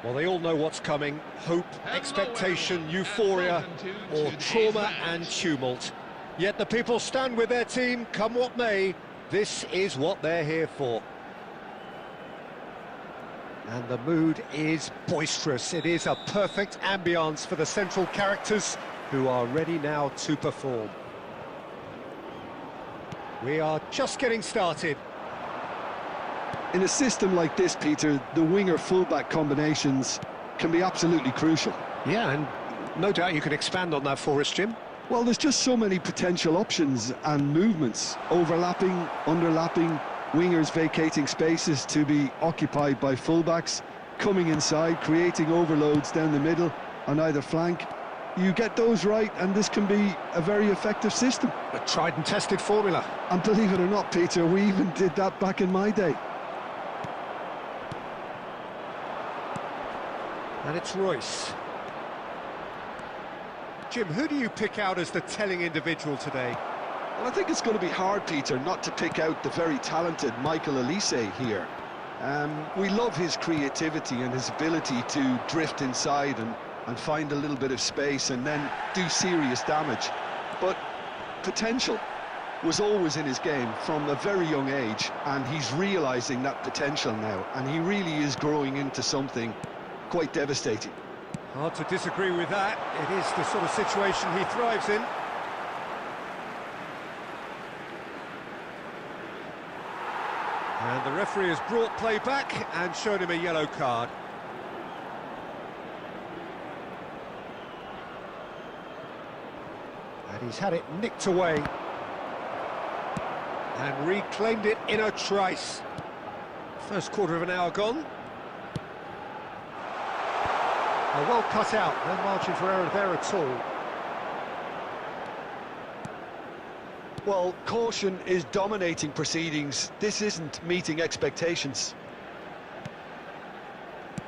Well, they all know what's coming. Hope, expectation, euphoria, or trauma and tumult. Yet the people stand with their team, come what may. This is what they're here for. And the mood is boisterous. It is a perfect ambience for the central characters who are ready now to perform. We are just getting started. In a system like this, Peter, the winger-fullback combinations can be absolutely crucial. Yeah, and no doubt you can expand on that for us, Jim. Well, there's just so many potential options and movements, overlapping, underlapping, wingers vacating spaces to be occupied by fullbacks, coming inside, creating overloads down the middle on either flank. You get those right, and this can be a very effective system. A tried and tested formula. And believe it or not, Peter, we even did that back in my day. And it's Royce. Jim, who do you pick out as the telling individual today? Well, I think it's going to be hard, Peter, not to pick out the very talented Michael Elise here. We love his creativity and his ability to drift inside and find a little bit of space and then do serious damage. But potential was always in his game from a very young age, and he's realising that potential now, and he really is growing into something quite devastating. Hard to disagree with that. It is the sort of situation he thrives in. And the referee has brought play back and shown him a yellow card. And he's had it nicked away. And reclaimed it in a trice. First quarter of an hour gone. Well cut out, no margin for error there at all. Well, caution is dominating proceedings. This isn't meeting expectations.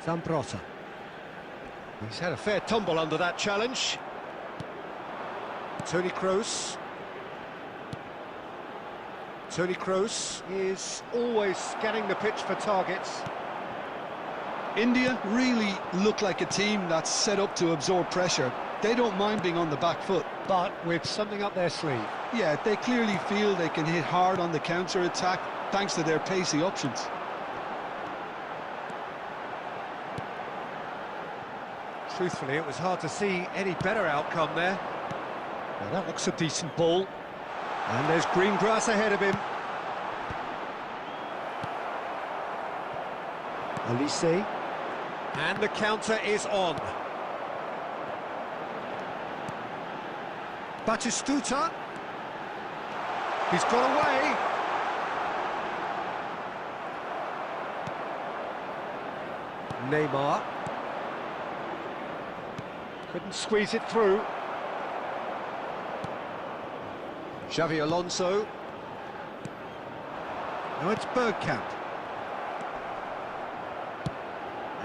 Zambrota. He's had a fair tumble under that challenge. Toni Kroos. Toni Kroos is always scanning the pitch for targets. India really look like a team that's set up to absorb pressure. They don't mind being on the back foot. But with something up their sleeve. Yeah, they clearly feel they can hit hard on the counter-attack thanks to their pacey options. Truthfully, it was hard to see any better outcome there. Now that looks a decent ball. And there's green grass ahead of him. Elise. And the counter is on. Batistuta. He's got away. Neymar. Couldn't squeeze it through. Xavi Alonso. Now it's Bergkamp.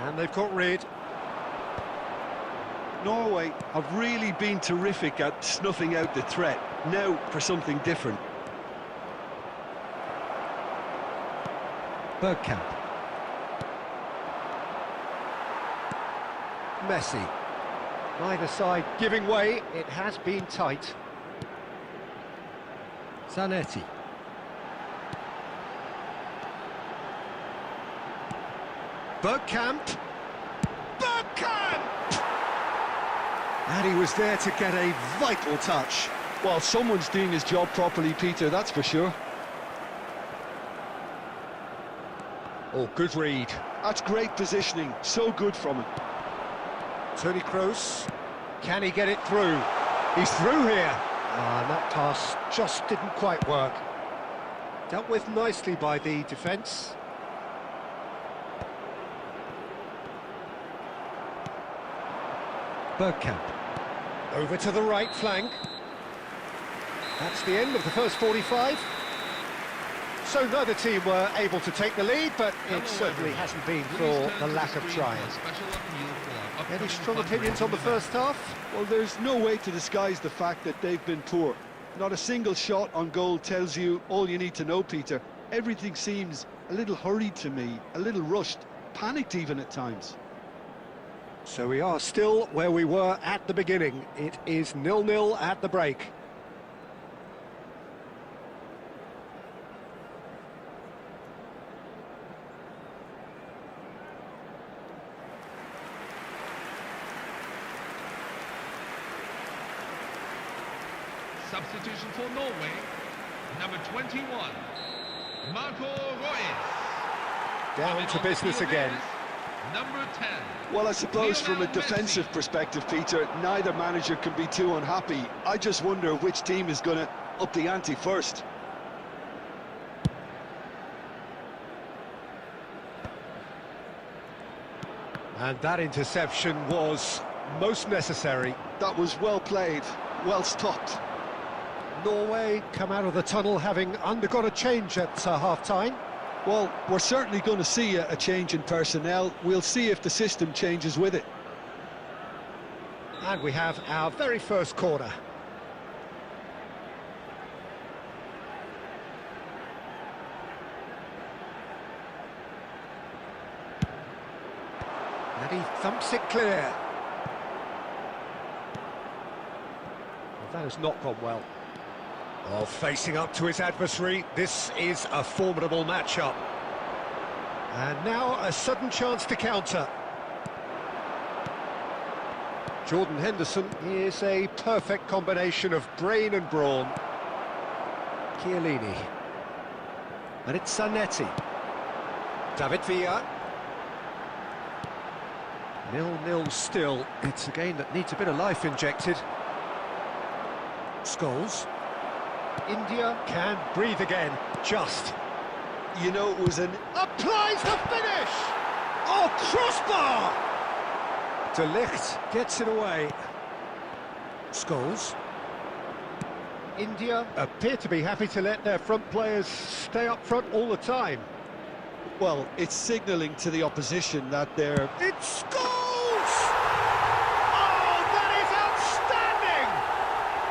And they've got rid. Norway have really been terrific at snuffing out the threat. Now for something different. Bergkamp. Messi. Neither side giving way. It has been tight. Zanetti. Bergkamp. Bergkamp! And he was there to get a vital touch. Well, someone's doing his job properly, Peter, that's for sure. Oh, good read. That's great positioning, so good from him. Toni Kroos. Can he get it through? He's through here. And that pass just didn't quite work. Dealt with nicely by the defence. Bergkamp. Over to the right flank. That's the end of the first 45. So neither team were able to take the lead, but it certainly hasn't been for the lack of trying. Any strong opinions on the first half? Well, there's no way to disguise the fact that they've been poor. Not a single shot on goal tells you all you need to know, Peter. Everything seems a little hurried to me, a little rushed, panicked even at times. So we are still where we were at the beginning. It is 0-0 at the break. Substitution for Norway, number 21, Marco Reus. Down to business again. Number 10. Well, I suppose from a defensive perspective, Peter, neither manager can be too unhappy. I just wonder which team is going to up the ante first. And that interception was most necessary. That was well played, well stopped. Norway come out of the tunnel having undergone a change at half-time. Well, we're certainly going to see a change in personnel. We'll see if the system changes with it. And we have our very first corner. And he thumps it clear. Well, that has not gone well. Oh, facing up to his adversary, this is a formidable matchup. And now a sudden chance to counter. Jordan Henderson is a perfect combination of brain and brawn. Chiellini. And it's Zanetti. David Villa. 0-0 still. It's a game that needs a bit of life injected. Scholes. India can breathe again, just. You know, it was an... Applies the finish! Oh, crossbar! De Ligt gets it away. Scholes. India appear to be happy to let their front players stay up front all the time. Well, it's signalling to the opposition that they're... It's Scholes! Oh, that is outstanding!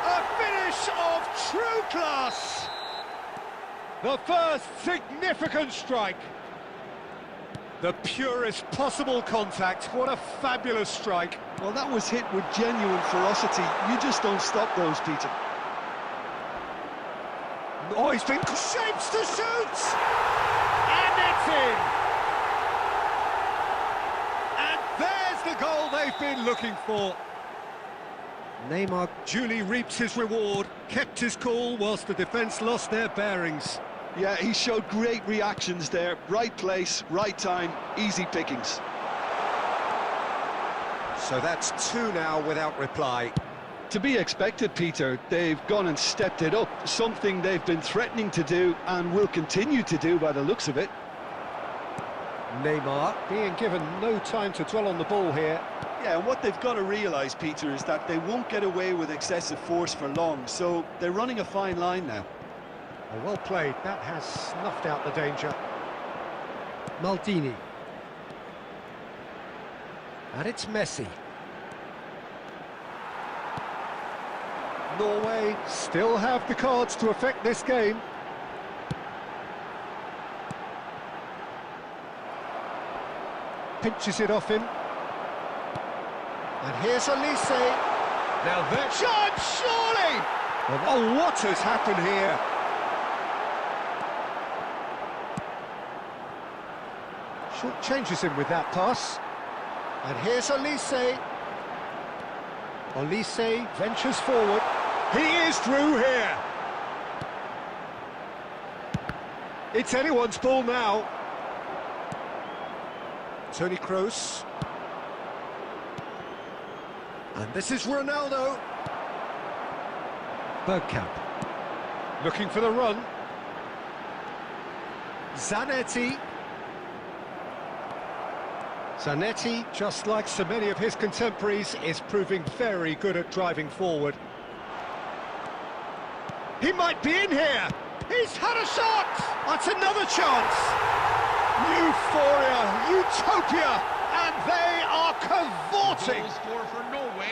A finish of true class! The first significant strike. The purest possible contact. What a fabulous strike. Well, that was hit with genuine ferocity. You just don't stop those, Peter. Oh, he's been shapes to shoot! And it's in! And there's the goal they've been looking for. Neymar duly reaps his reward, kept his cool whilst the defence lost their bearings. Yeah, he showed great reactions there. Right place, right time, easy pickings. So that's two now without reply. To be expected, Peter. They've gone and stepped it up, something they've been threatening to do and will continue to do by the looks of it. Neymar being given no time to dwell on the ball here. Yeah, and what they've got to realise, Peter, is that they won't get away with excessive force for long, so they're running a fine line now. Oh, well played, that has snuffed out the danger. Maldini. And it's Messi. Norway still have the cards to affect this game. Pinches it off him. And here's Elise. Now that shot, surely! Oh, what has happened here? Short changes him with that pass. And here's Elise. Elise ventures forward. He is through here. It's anyone's ball now. Toni Kroos. And this is Ronaldo. Bergkamp. Looking for the run. Zanetti. Zanetti, just like so many of his contemporaries, is proving very good at driving forward. He might be in here! He's had a shot! That's another chance! Euphoria, utopia, and they are cavorting! Goal score for Norway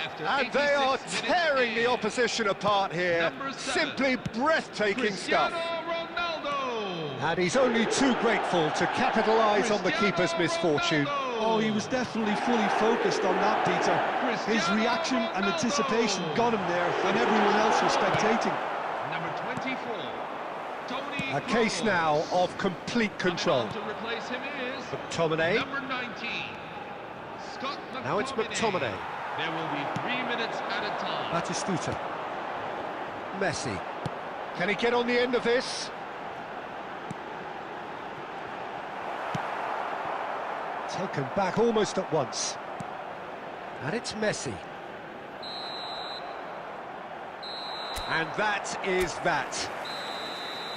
after And they are 86 tearing minutes the opposition apart here. Number 7, Simply breathtaking stuff. Ronaldo. And he's only too grateful to capitalise on the keeper's misfortune. Ronaldo. Oh, he was definitely fully focused on that, Peter. His reaction and anticipation got him there when everyone else was spectating. Number 24, Tony A case Kroos. now of complete control. Coming on to replace him is McTominay. number 19, Scott McTominay. Now it's McTominay. There will be 3 minutes at a time. Batistuta. Messi. Can he get on the end of this? Taken back almost at once. And it's Messi. And that is that.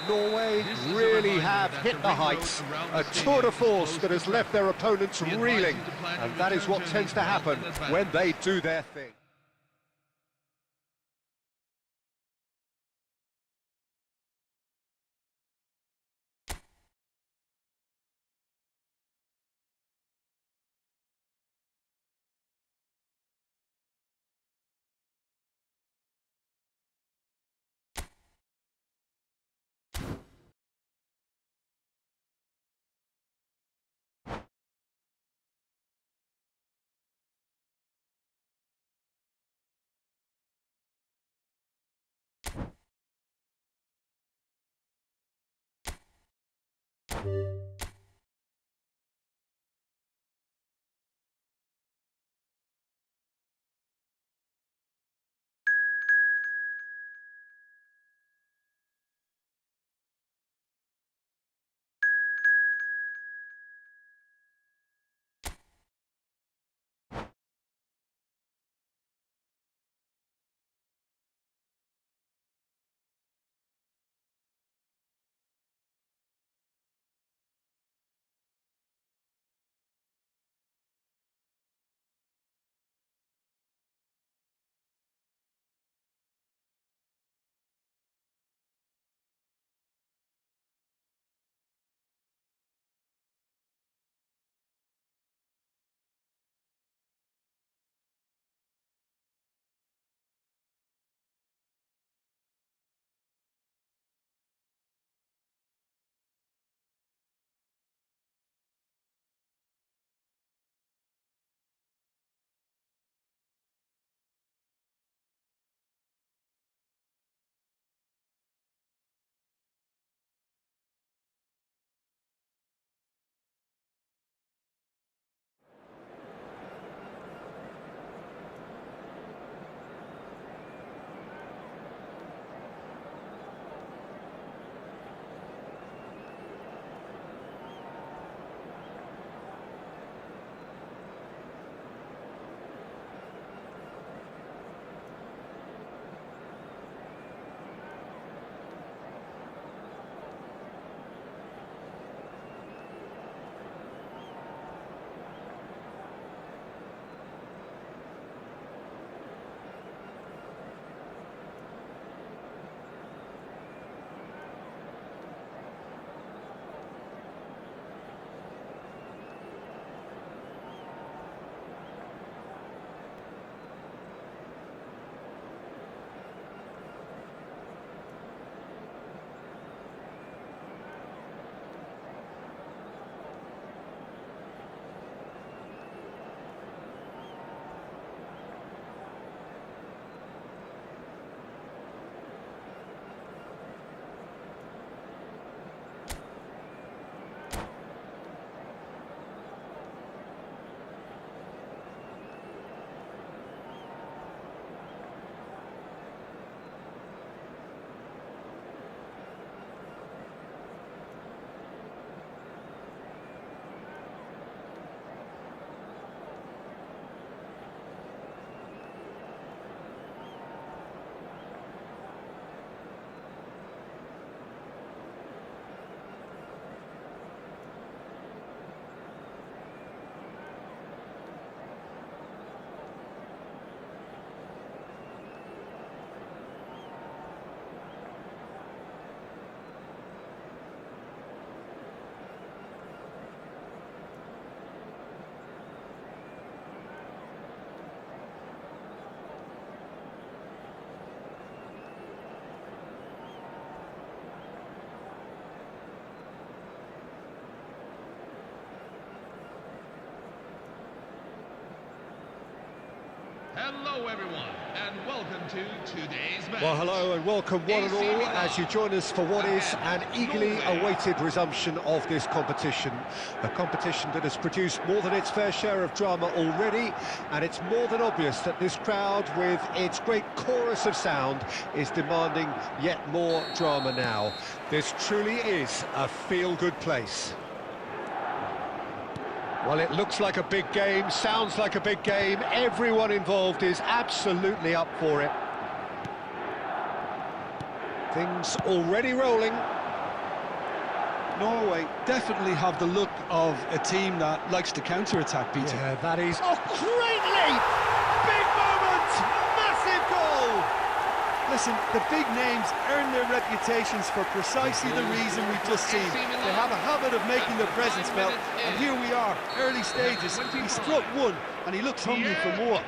Norway This is a really reminder have that hit the the ring road heights. around A the tour de stadium is force closed that to has left their opponents We advise reeling. you to plan your And that is return what tends to journey happen well in advance. when they do their thing. Hello, everyone, and welcome to today's match. Well, hello and welcome one and all as you join us for what is an eagerly awaited resumption of this competition. A competition that has produced more than its fair share of drama already, and it's more than obvious that this crowd, with its great chorus of sound, is demanding yet more drama now. This truly is a feel-good place. Well, it looks like a big game, sounds like a big game. Everyone involved is absolutely up for it. Things already rolling. Norway definitely have the look of a team that likes to counter-attack, Peter. Yeah, that is... Oh, great leap! Big moment! Massive goal! Listen, the big names earn their reputations for precisely the reason we've just seen. They have a habit of making their presence felt, and here we are, early stages. He struck one, and he looks hungry for more.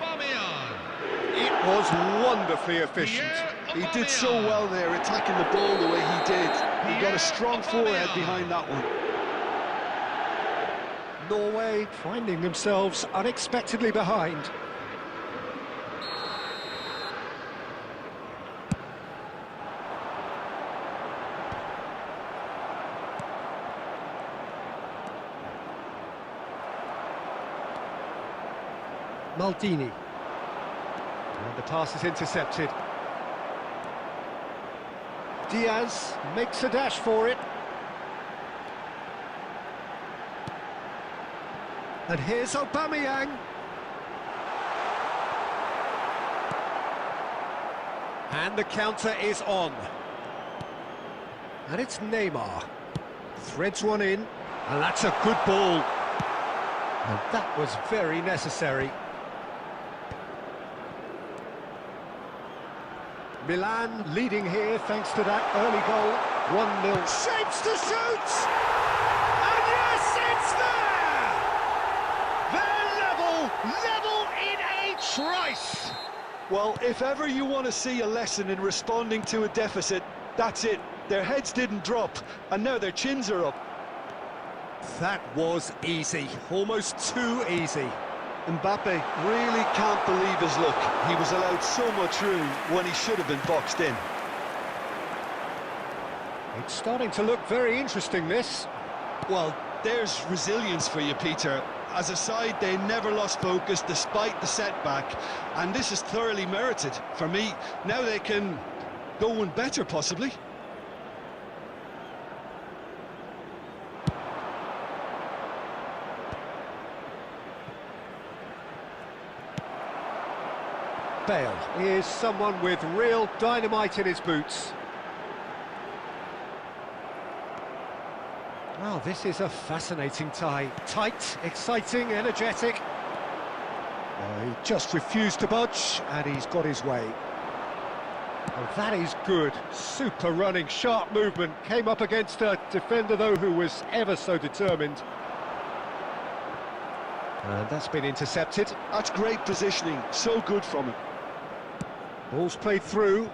It was wonderfully efficient. He did so well there, attacking the ball the way he did. He got a strong forehead behind that one. Norway finding themselves unexpectedly behind. Maldini. And the pass is intercepted. Diaz makes a dash for it. And here's Aubameyang. And the counter is on. And it's Neymar. Threads one in, and that's a good ball. And that was very necessary. Milan leading here thanks to that early goal. 1-0. Shapes to shoot! And yes, it's there! They're level in a trice! Well, if ever you want to see a lesson in responding to a deficit, that's it. Their heads didn't drop, and now their chins are up. That was easy, almost too easy. Mbappe really can't believe his luck. He was allowed so much room when he should have been boxed in. It's starting to look very interesting, this. Well, there's resilience for you, Peter. As a side, they never lost focus despite the setback, and this is thoroughly merited. For me, now they can go one better, possibly. Bale is someone with real dynamite in his boots. Well, this is a fascinating tie. Tight, exciting, energetic. He just refused to budge, and he's got his way. Oh, that is good. Super running, sharp movement. Came up against a defender, though, who was ever so determined. And that's been intercepted. That's great positioning. So good from him. Ball's played through.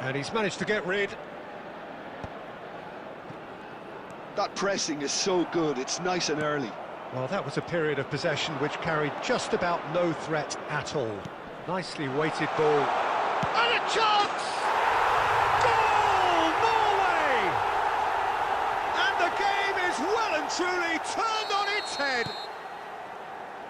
And he's managed to get rid. That pressing is so good. It's nice and early. Well, that was a period of possession which carried just about no threat at all. Nicely weighted ball. And a chance! Goal, Norway! And the game is well and truly turned on its head.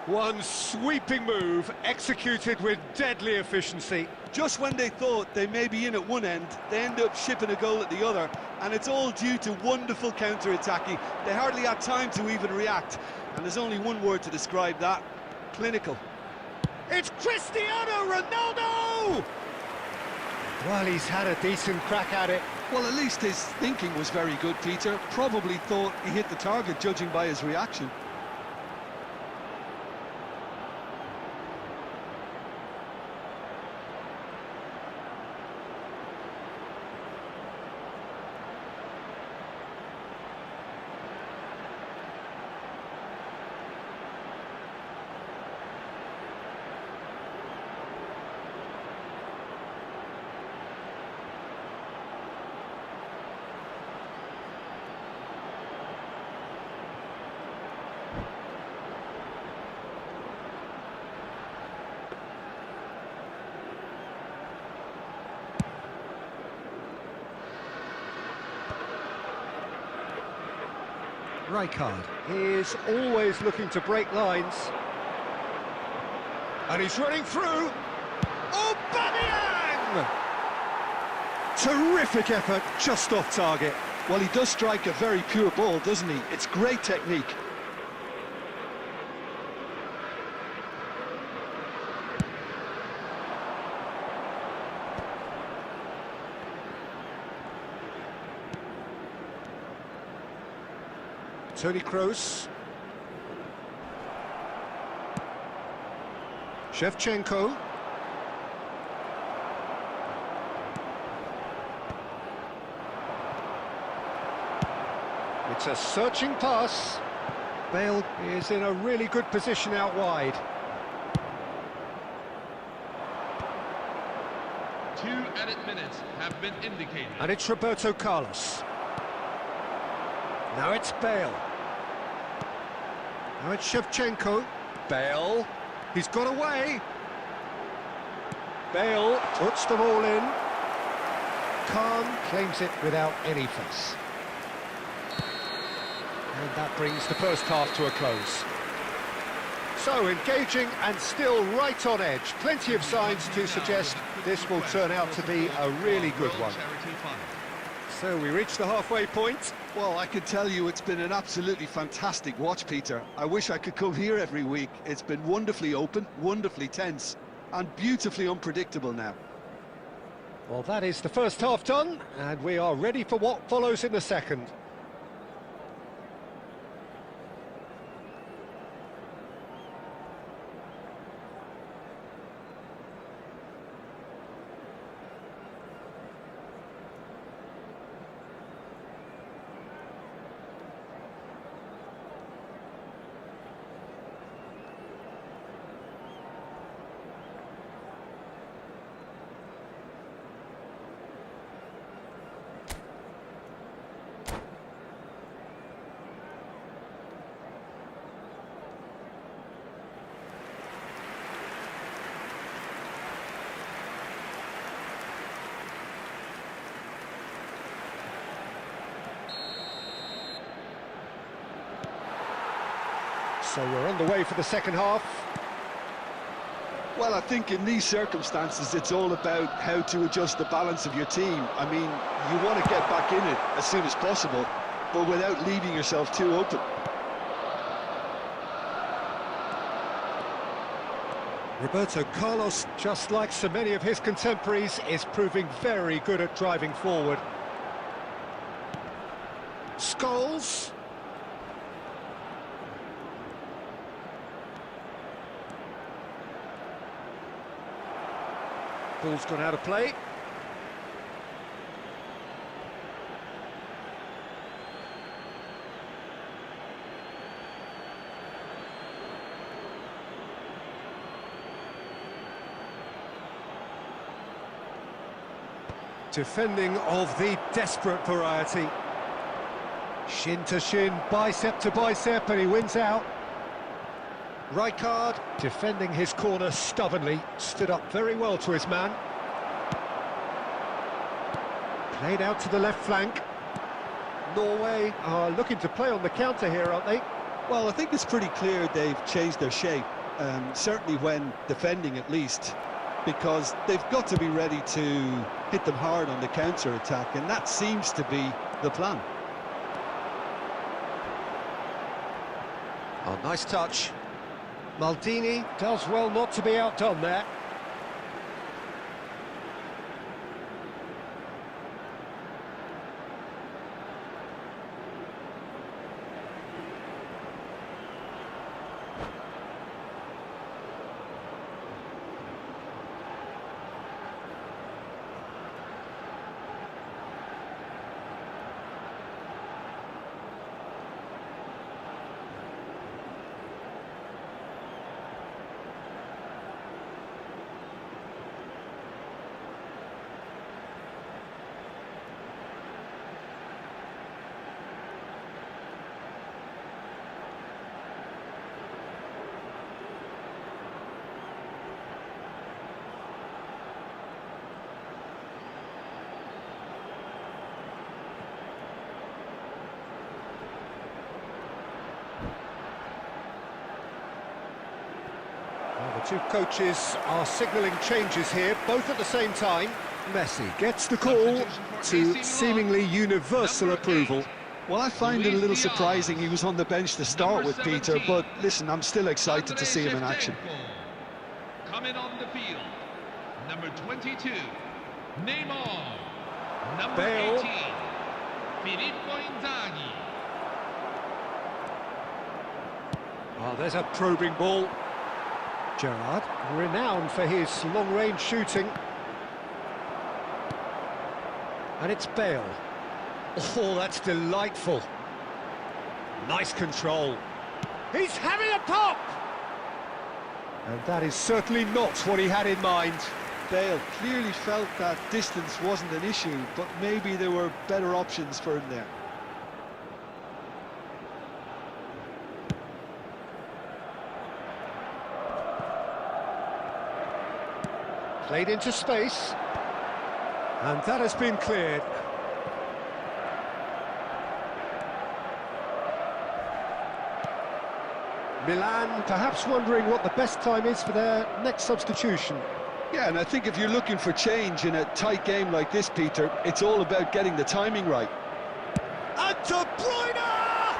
One sweeping move, executed with deadly efficiency. Just when they thought they may be in at one end, they end up shipping a goal at the other, and it's all due to wonderful counter-attacking. They hardly had time to even react, and there's only one word to describe that: clinical. It's Cristiano Ronaldo! Well, he's had a decent crack at it. Well, at least his thinking was very good, Peter. Probably thought he hit the target, judging by his reaction. Rijkaard is always looking to break lines. And he's running through. Aubameyang! Terrific effort, just off target. Well, he does strike a very pure ball, doesn't he? It's great technique. Toni Kroos. Shevchenko. It's a searching pass. Bale is in a really good position out wide. 2 added minutes have been indicated. And it's Roberto Carlos. Now it's Bale. Now it's Shevchenko. Bale. He's got away. Bale puts them all in. Khan claims it without any fuss. And that brings the first half to a close. So engaging and still right on edge. Plenty of signs to suggest this will turn out to be a really good one. So we reach the halfway point. Well, I can tell you it's been an absolutely fantastic watch, Peter. I wish I could come here every week. It's been wonderfully open, wonderfully tense, and beautifully unpredictable now. Well, that is the first half done, and we are ready for what follows in the second. So we're on the way for the second half. Well, I think in these circumstances, it's all about how to adjust the balance of your team. I mean, you want to get back in it as soon as possible, but without leaving yourself too open. Roberto Carlos, just like so many of his contemporaries, is proving very good at driving forward. Scholes. Ball's gone out of play. Defending of the desperate variety. Shin to shin, bicep to bicep, and he wins out. Rijkaard defending his corner stubbornly, stood up very well to his man. Played out to the left flank. Norway are looking to play on the counter here, aren't they? Well, I think it's pretty clear they've changed their shape, certainly when defending at least, because they've got to be ready to hit them hard on the counter-attack, and that seems to be the plan. Oh, nice touch. Maldini does well not to be outdone there. The two coaches are signalling changes here, both at the same time. Messi gets the call to seemingly universal approval. Well, I find it a little surprising he was on the bench to start with, Peter, but listen, I'm still excited to see him in action. Coming on the field, number 22, Neymar. Number Bale. 18, Filippo Inzaghi. Oh, there's a probing ball. Gerrard, renowned for his long-range shooting. And it's Bale. Oh, that's delightful. Nice control. He's having a pop! And that is certainly not what he had in mind. Bale clearly felt that distance wasn't an issue, but maybe there were better options for him there. Played into space. And that has been cleared. Milan perhaps wondering what the best time is for their next substitution. Yeah, and I think if you're looking for change in a tight game like this, Peter, it's all about getting the timing right. And De Bruyne!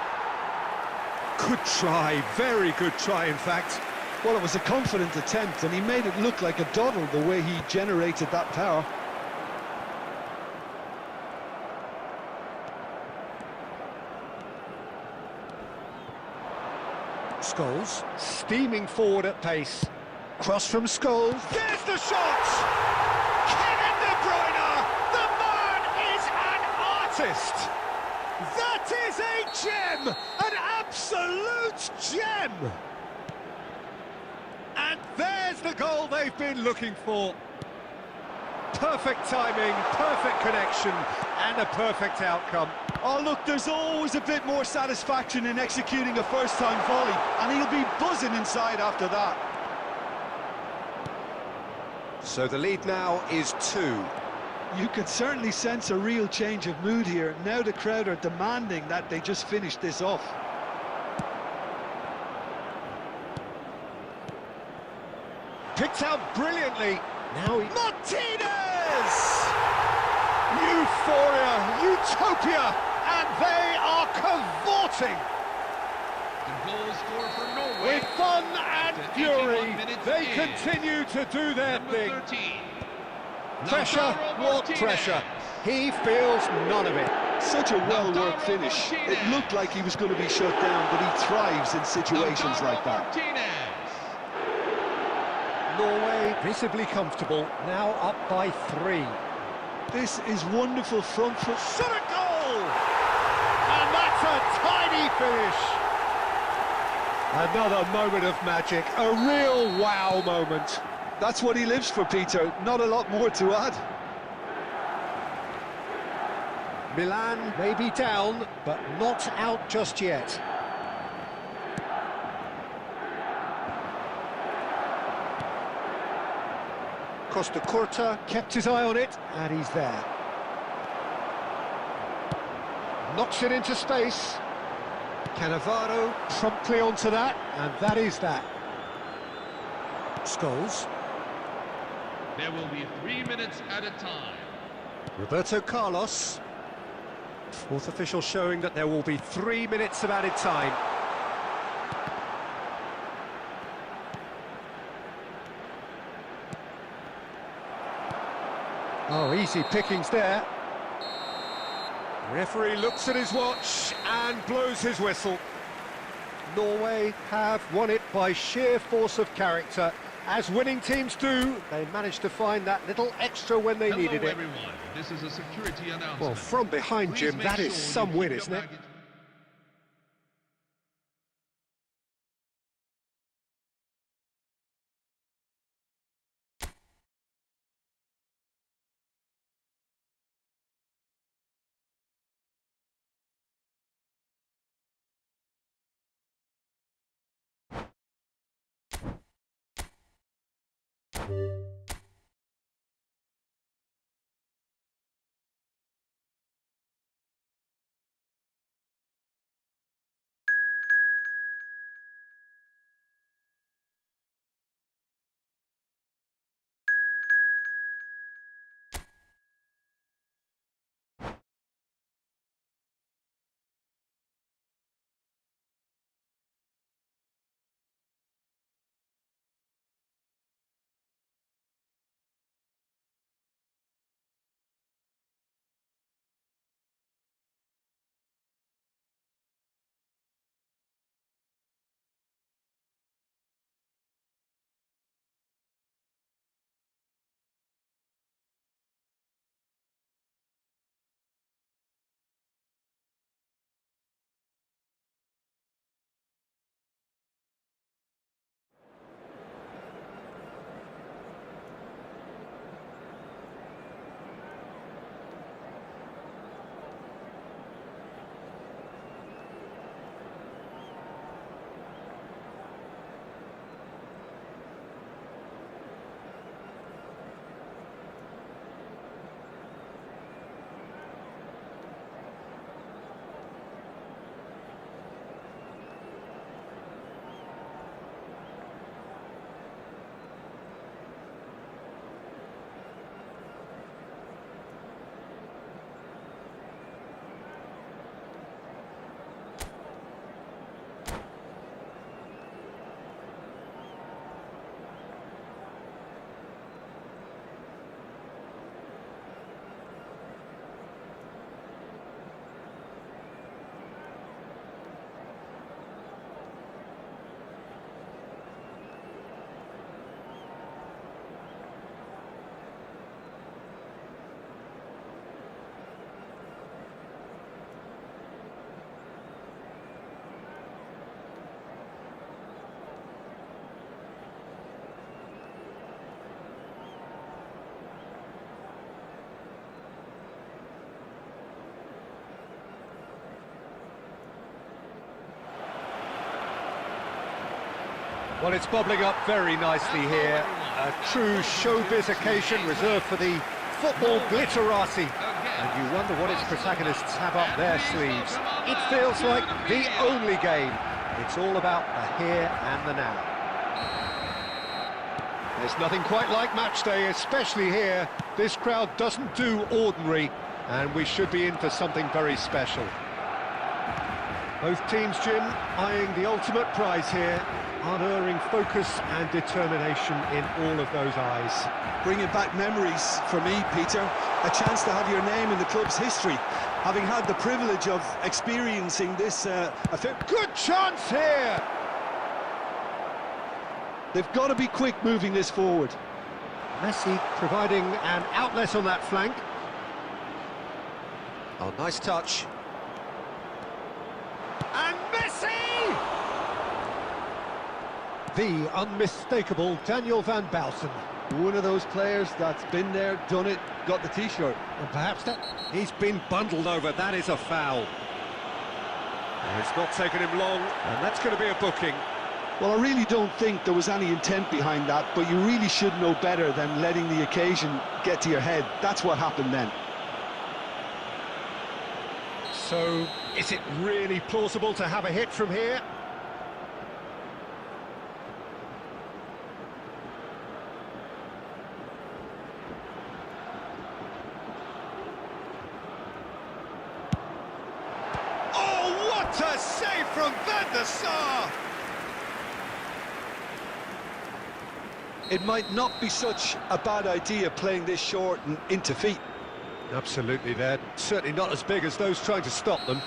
Good try, very good try in fact. Well, it was a confident attempt, and he made it look like a doddle the way he generated that power. Scholes steaming forward at pace. Cross from Scholes. There's the shot! Kevin De Bruyne! The man is an artist! That is a gem! An absolute gem! And there's the goal they've been looking for. Perfect timing, perfect connection, and a perfect outcome. Oh, look, there's always a bit more satisfaction in executing a first-time volley, and he'll be buzzing inside after that. So the lead now is 2. You can certainly sense a real change of mood here. Now the crowd are demanding that they just finish this off. Picked out brilliantly. Now he... Martinez! Euphoria, utopia, and they are cavorting. The goal scorer for Norway. With fun and To 81 fury, minutes they in. continue to do their Number thing. 13, Pressure, Lautaro what Martinez. pressure? He feels none of it. Such a well-worked Lautaro finish. Martinez. It looked like he was going to be shut down, but he thrives in situations Lautaro like that. Martinez. Norway visibly comfortable, now up by 3. This is wonderful front foot. Shot a goal! And that's a tiny finish. Another moment of magic, a real wow moment. That's what he lives for, Peter. Not a lot more to add. Milan may be down, but not out just yet. Costa Curta kept his eye on it, and he's there. Knocks it into space. Cannavaro promptly onto that, and that is that. Scholes. There will be 3 minutes at a time. Roberto Carlos. Fourth official showing that there will be 3 minutes of added time. Oh, easy pickings there. Referee looks at his watch and blows his whistle. Norway have won it by sheer force of character. As winning teams do, they managed to find that little extra when they needed it. Everyone. This is a security announcement. Well, from behind, Please Jim, make that is sure you some keep win, your isn't it? baggage Well, it's bubbling up very nicely here. A true showbiz occasion reserved for the football glitterati. And you wonder what its protagonists have up their sleeves. It feels like the only game. It's all about the here and the now. There's nothing quite like match day, especially here. This crowd doesn't do ordinary, and we should be in for something very special. Both teams, Jim, eyeing the ultimate prize here. Unerring focus and determination in all of those eyes. Bringing back memories for me, Peter. A chance to have your name in the club's history. Having had the privilege of experiencing this affair. Good chance here! They've got to be quick moving this forward. Messi providing an outlet on that flank. Oh, nice touch. And Messi! The unmistakable Daniel van Bouten. One of those players that's been there, done it, got the t-shirt. And perhaps that... He's been bundled over, that is a foul. And it's not taken him long, and that's going to be a booking. Well, I really don't think there was any intent behind that, but you really should know better than letting the occasion get to your head. That's what happened then. So, is it really plausible to have a hit from here? Oh, what a save from Van der Sar! It might not be such a bad idea playing this short and into feet. Absolutely, they're certainly not as big as those trying to stop them.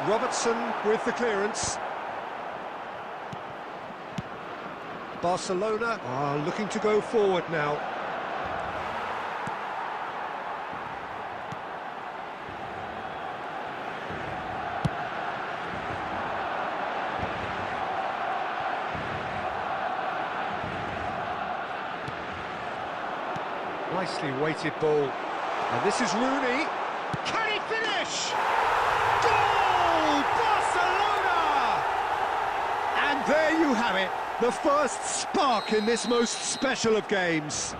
Robertson with the clearance. Barcelona are looking to go forward now. Nicely weighted ball. And this is Rooney. Can he finish? Goal! Barcelona! And there you have it. The first spark in this most special of games.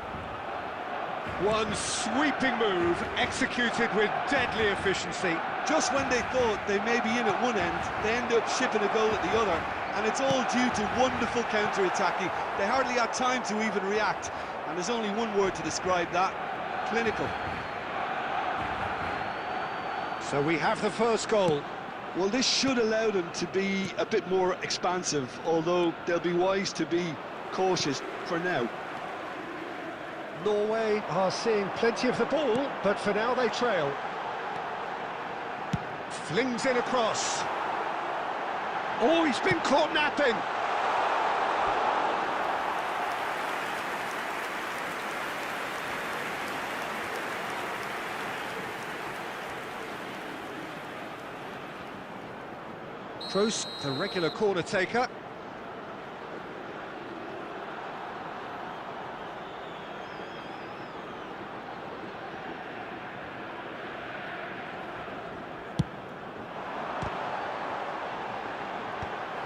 One sweeping move executed with deadly efficiency. Just when they thought they may be in at one end, they end up shipping a goal at the other, and it's all due to wonderful counter-attacking. They hardly had time to even react, and there's only one word to describe that: clinical. So we have the first goal. Well, this should allow them to be a bit more expansive, although they'll be wise to be cautious for now. Norway are seeing plenty of the ball, but for now they trail. Flings in a cross. Oh, he's been caught napping. Kroos, the regular corner taker.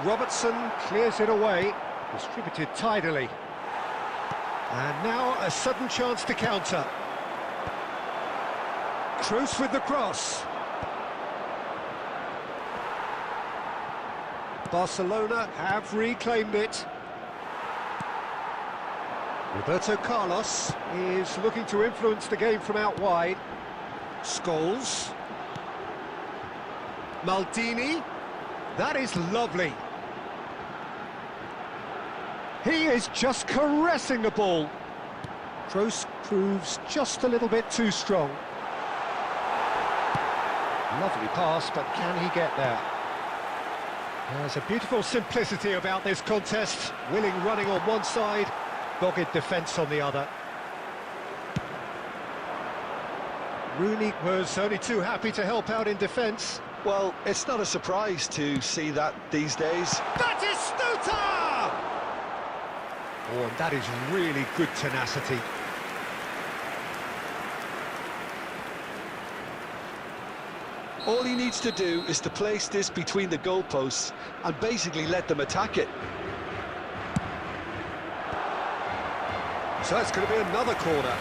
Robertson clears it away, distributed tidily. And now a sudden chance to counter. Kroos with the cross. Barcelona have reclaimed it. Roberto Carlos is looking to influence the game from out wide. Scholes. Maldini. That is lovely. He is just caressing the ball. Kroos proves just a little bit too strong. Lovely pass, but can he get there? There's a beautiful simplicity about this contest. Willing running on one side, dogged defence on the other. Rooney was only too happy to help out in defence. Well, it's not a surprise to see that these days. That is Stuta! Oh, and that is really good tenacity. All he needs to do is to place this between the goalposts and basically let them attack it. So it's going to be another corner.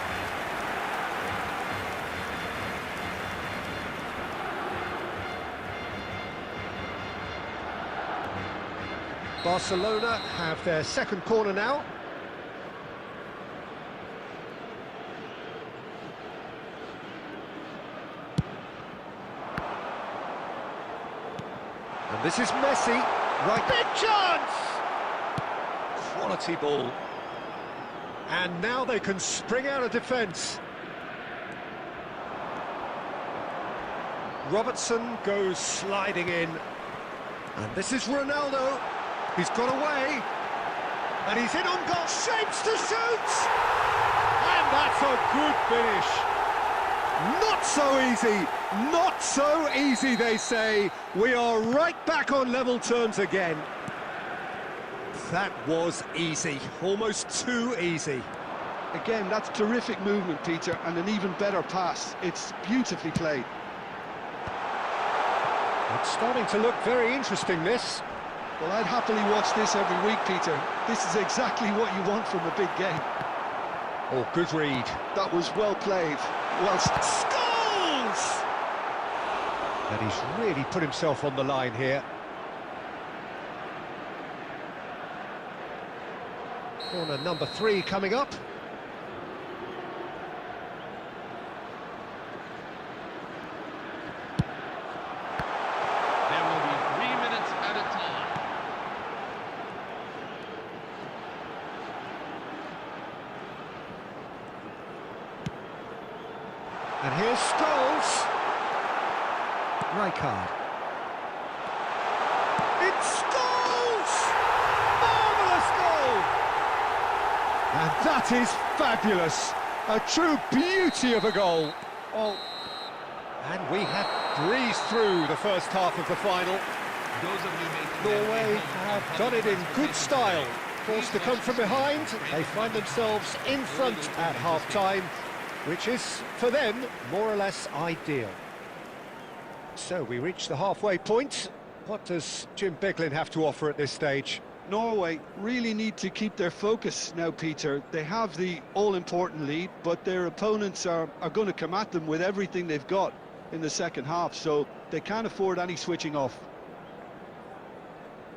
Barcelona have their second corner now. And this is Messi. Right, big chance! Quality ball. And now they can spring out of defence. Robertson goes sliding in. And this is Ronaldo. He's got away. And he's in on goal. Shapes to shoot! And that's a good finish. Not so easy. Not so easy, they say. We are right back on level terms again. That was easy, almost too easy. Again, that's terrific movement, Peter, and an even better pass. It's beautifully played. It's starting to look very interesting, this. Well, I'd happily watch this every week, Peter. This is exactly what you want from a big game. Oh, good read. That was well played. Well, Scores! And he's really put himself on the line here. Corner number 3 coming up. There will be 3 minutes at a time. And here's Scholes. Rijkaard. It's Scholes! Marvellous goal! And that is fabulous. A true beauty of a goal. Oh, and we have breezed through the first half of the final. Those of you making Norway have done it in good style. Forced to come from behind, they find themselves in front at half-time, which is, for them, more or less ideal. So we reach the halfway point. What does Jim Beglin have to offer at this stage? Norway really need to keep their focus now, Peter. They have the all-important lead, but their opponents are going to come at them with everything they've got in the second half, so they can't afford any switching off.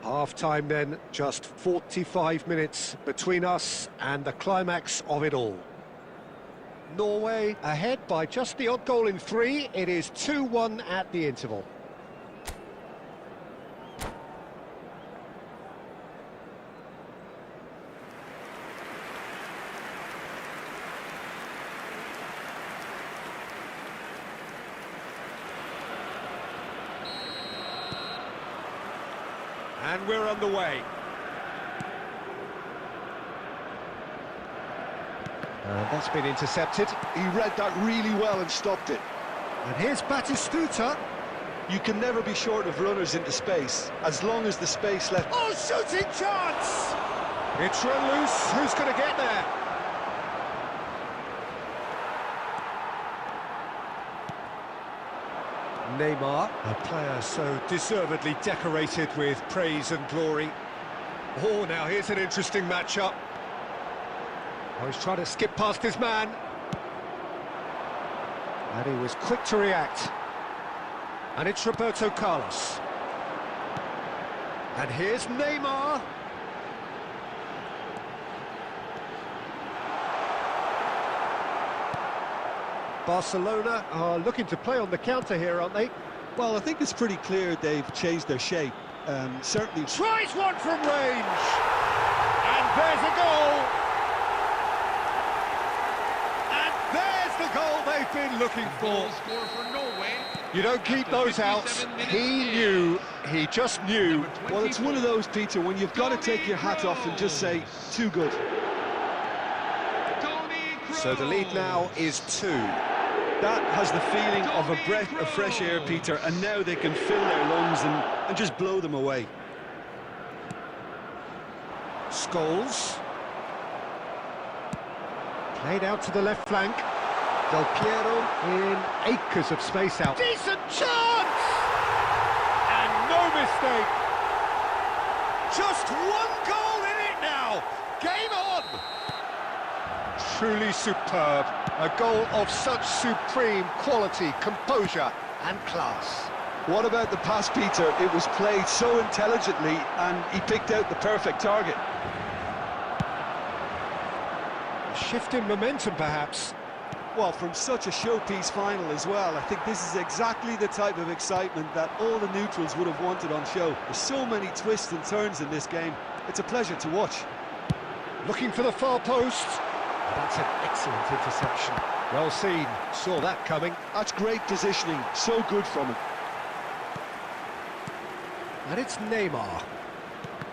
Half-time then, just 45 minutes between us and the climax of it all. Norway ahead by just the odd goal in 3. It is 2-1 at the interval. And we're underway. And that's been intercepted. He read that really well and stopped it. And here's Batistuta. You can never be short of runners into space, as long as the space left... Oh, shooting chance! It's run loose. Who's going to get there? Neymar, a player so deservedly decorated with praise and glory. Oh, now here's an interesting matchup. Oh, he's trying to skip past his man. And he was quick to react. And it's Roberto Carlos. And here's Neymar. Barcelona are looking to play on the counter here, aren't they? Well, I think it's pretty clear they've changed their shape. Certainly... Tries one from range! And there's a goal! And there's the goal they've been looking for. Score for Norway. You don't keep those out. He knew, he just knew. Well, it's one of those, Peter, when you've got to take your hat off and just say, too good. So the lead now is 2. That has the feeling of a breath of fresh air, Peter, and now they can fill their lungs and just blow them away. Scholes. Played out to the left flank. Del Piero in acres of space out. Decent chance! mistake. Just one goal in it now. Game on. Truly superb. A goal of such supreme quality, composure and class. What about the pass, Peter? It was played so intelligently and he picked out the perfect target. A shift in momentum, perhaps. Well, from such a showpiece final as well, I think this is exactly the type of excitement that all the neutrals would have wanted on show. There's so many twists and turns in this game. It's a pleasure to watch. Looking for the far post. That's an excellent interception. Well seen. Saw that coming. That's great positioning. So good from him. And it's Neymar.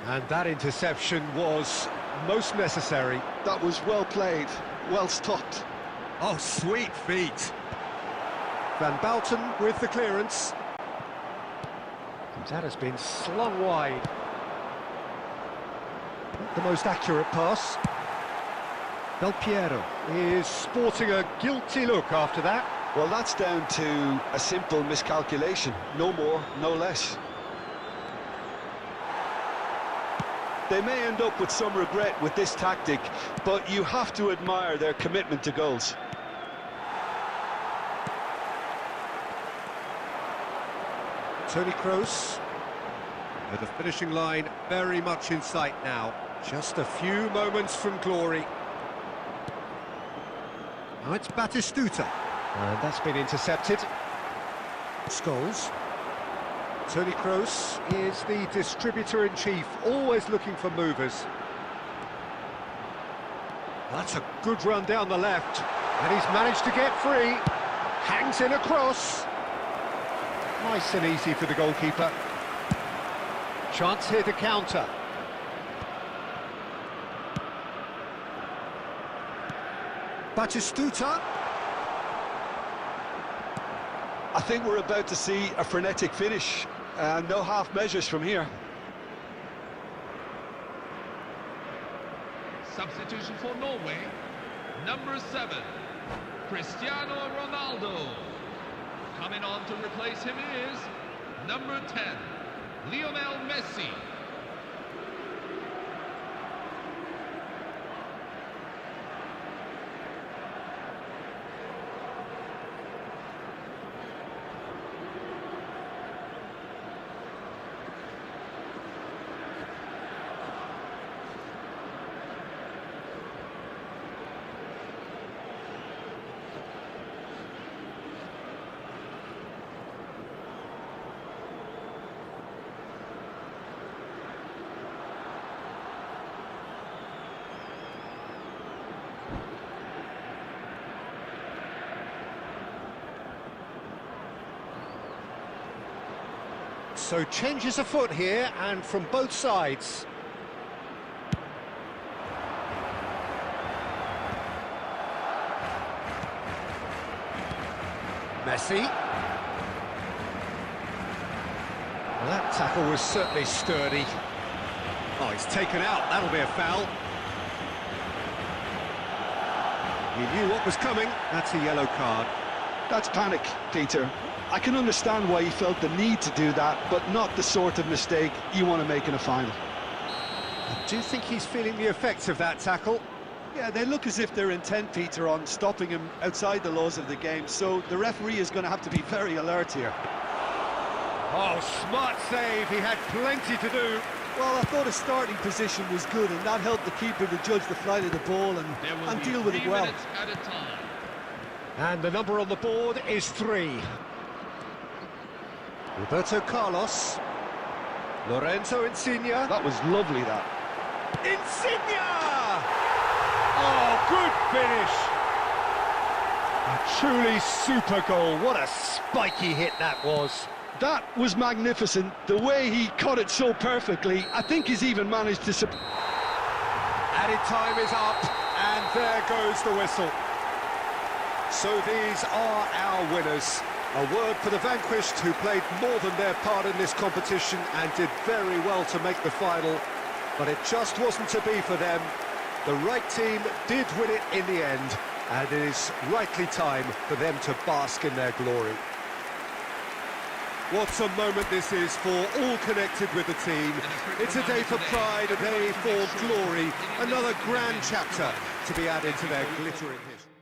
And that interception was most necessary. That was well played, well stopped. Oh, sweet feet. Van Bouten with the clearance. That has been slung wide. Not the most accurate pass. Del Piero is sporting a guilty look after that. Well, that's down to a simple miscalculation. No more, no less. They may end up with some regret with this tactic, but you have to admire their commitment to goals. Toni Kroos. With the finishing line very much in sight now. Just a few moments from glory. Now it's Batistuta. And that's been intercepted. Scholes. Toni Kroos is the distributor-in-chief, always looking for movers. That's a good run down the left. And he's managed to get free. Hangs in across. Nice and easy for the goalkeeper. Chance here to counter. Batistuta. I think we're about to see a frenetic finish. No half measures from here. Substitution for Norway, number 7, Cristiano Ronaldo. Coming on to replace him is number 10, Lionel Messi. So changes afoot here, and from both sides. Messi. Well, that tackle was certainly sturdy. Oh, he's taken out. That'll be a foul. He knew what was coming. That's a yellow card. That's panic, Peter. I can understand why he felt the need to do that, but not the sort of mistake you want to make in a final. I do think he's feeling the effects of that tackle. Yeah, they look as if they're intent, Peter, on stopping him outside the laws of the game, so the referee is going to have to be very alert here. Oh, smart save. He had plenty to do. Well, I thought his starting position was good, and that helped the keeper to judge the flight of the ball and deal with it well. At a time. And the number on the board is 3. Roberto Carlos. Lorenzo Insigne. That was lovely, that. Insigne! Oh, good finish! A truly super goal. What a spiky hit that was. That was magnificent. The way he caught it so perfectly, I think he's even managed to... Added time is up, and there goes the whistle. So these are our winners. A word for the vanquished, who played more than their part in this competition and did very well to make the final. But it just wasn't to be for them. The right team did win it in the end, and it is rightly time for them to bask in their glory. What a moment this is for all connected with the team. It's a day for pride, a day for glory, another grand chapter to be added to their glittering history.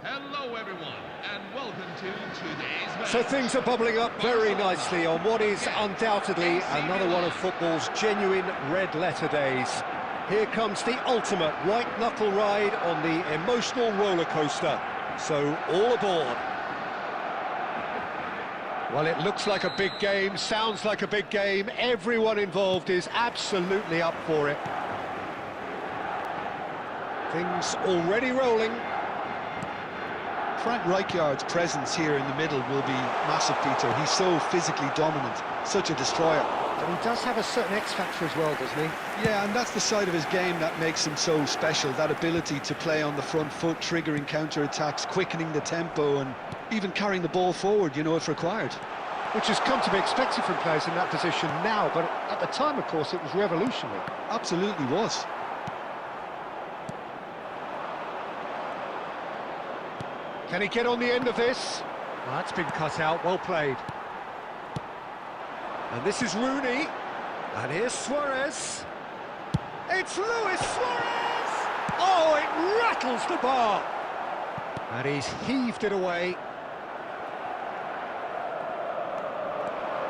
Hello everyone, and welcome to today's match. So things are bubbling up very nicely on what is undoubtedly another one of football's genuine red-letter days. Here comes the ultimate white-knuckle ride on the emotional roller coaster. So, all aboard. Well, it looks like a big game, sounds like a big game. Everyone involved is absolutely up for it. Things already rolling. Frank Rijkaard's presence here in the middle will be massive, Peter. He's so physically dominant, such a destroyer. And he does have a certain X-factor as well, doesn't he? Yeah, and that's the side of his game that makes him so special, that ability to play on the front foot, triggering counter-attacks, quickening the tempo, and even carrying the ball forward, you know, if required. Which has come to be expected from players in that position now, but at the time, of course, it was revolutionary. Absolutely was. Can he get on the end of this? Well, that's been cut out, well played. And this is Rooney. And here's Suarez. It's Luis Suarez! Oh, it rattles the bar! And he's heaved it away.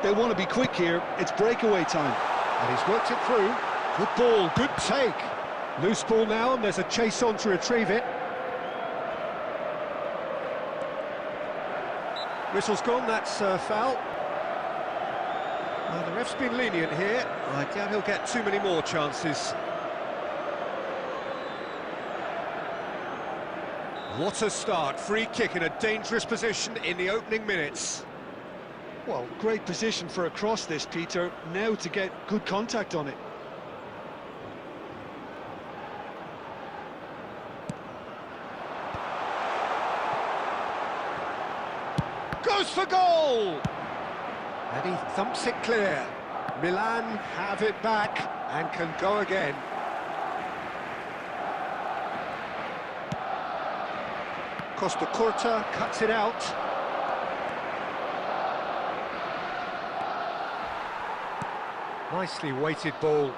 They want to be quick here. It's breakaway time. And he's worked it through. Good ball, good take. Loose ball now, and there's a chase on to retrieve it. Whistle's gone, that's foul. Well, the ref's been lenient here. I doubt he'll get too many more chances. What a start. Free kick in a dangerous position in the opening minutes. Well, great position for a cross this, Peter. Now to get good contact on it. Goes for goal! And he thumps it clear. Milan have it back and can go again. Costa Curta cuts it out. Nicely weighted ball.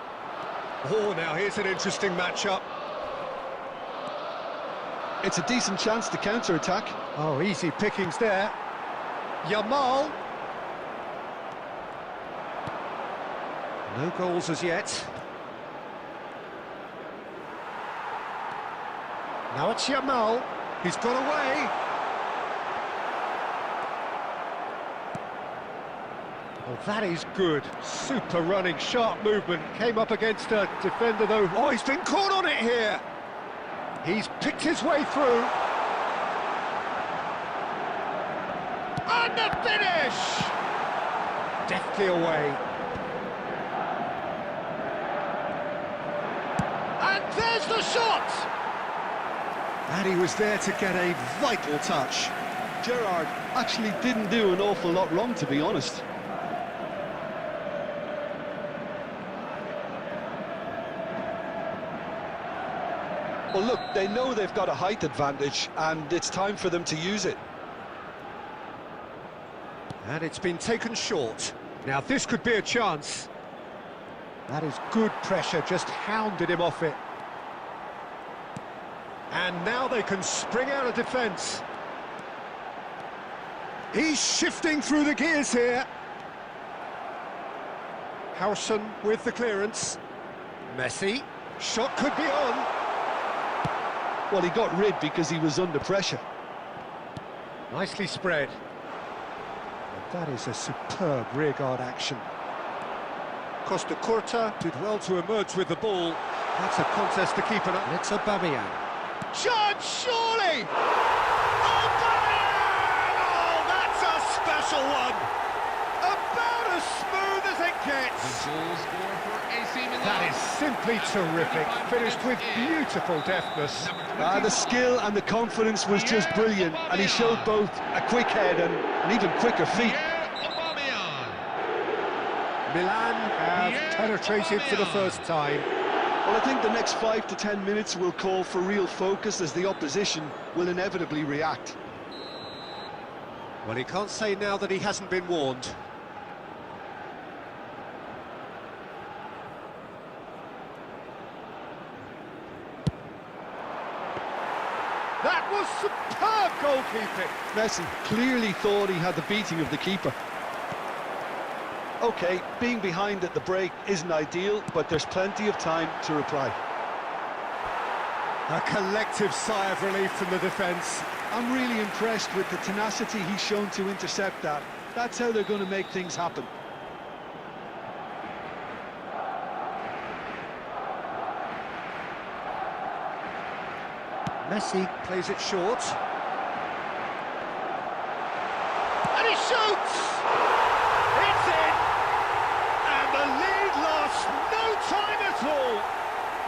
Oh, now here's an interesting matchup. It's a decent chance to counter-attack. Oh, easy pickings there. Yamal. No goals as yet. Now it's Yamal. He's got away. Oh, that is good. Super running, sharp movement. Came up against a defender, though. Oh, he's been caught on it here. He's picked his way through. And the finish! Deftly away. And there's the shot! And he was there to get a vital touch. Gerrard actually didn't do an awful lot wrong, to be honest. Well, look, they know they've got a height advantage, and it's time for them to use it. And it's been taken short. Now this could be a chance. That is good pressure, just hounded him off it. And now they can spring out of defence. He's shifting through the gears here. Howson with the clearance. Messi, shot could be on. Well, he got rid because he was under pressure. Nicely spread. And that is a superb rearguard action. Costa Curta did well to emerge with the ball. That's a contest to keep an eye on. It's Aubameyang. Chance, surely! Aubameyang! Oh, that's a special one! About as smooth as it gets! The goal scorer for AC Milan. That is simply terrific, finished with beautiful deftness. The skill and the confidence was just brilliant, and he showed both a quick head and even quicker feet. Milan have penetrated for the first time. Well, I think the next 5 to 10 minutes will call for real focus, as the opposition will inevitably react. Well, he can't say now that he hasn't been warned. That was superb goalkeeping. Messi clearly thought he had the beating of the keeper. OK, being behind at the break isn't ideal, but there's plenty of time to reply. A collective sigh of relief from the defence. I'm really impressed with the tenacity he's shown to intercept that. That's how they're going to make things happen. Messi plays it short. And he shoots! It's in! And the lead lasts no time at all!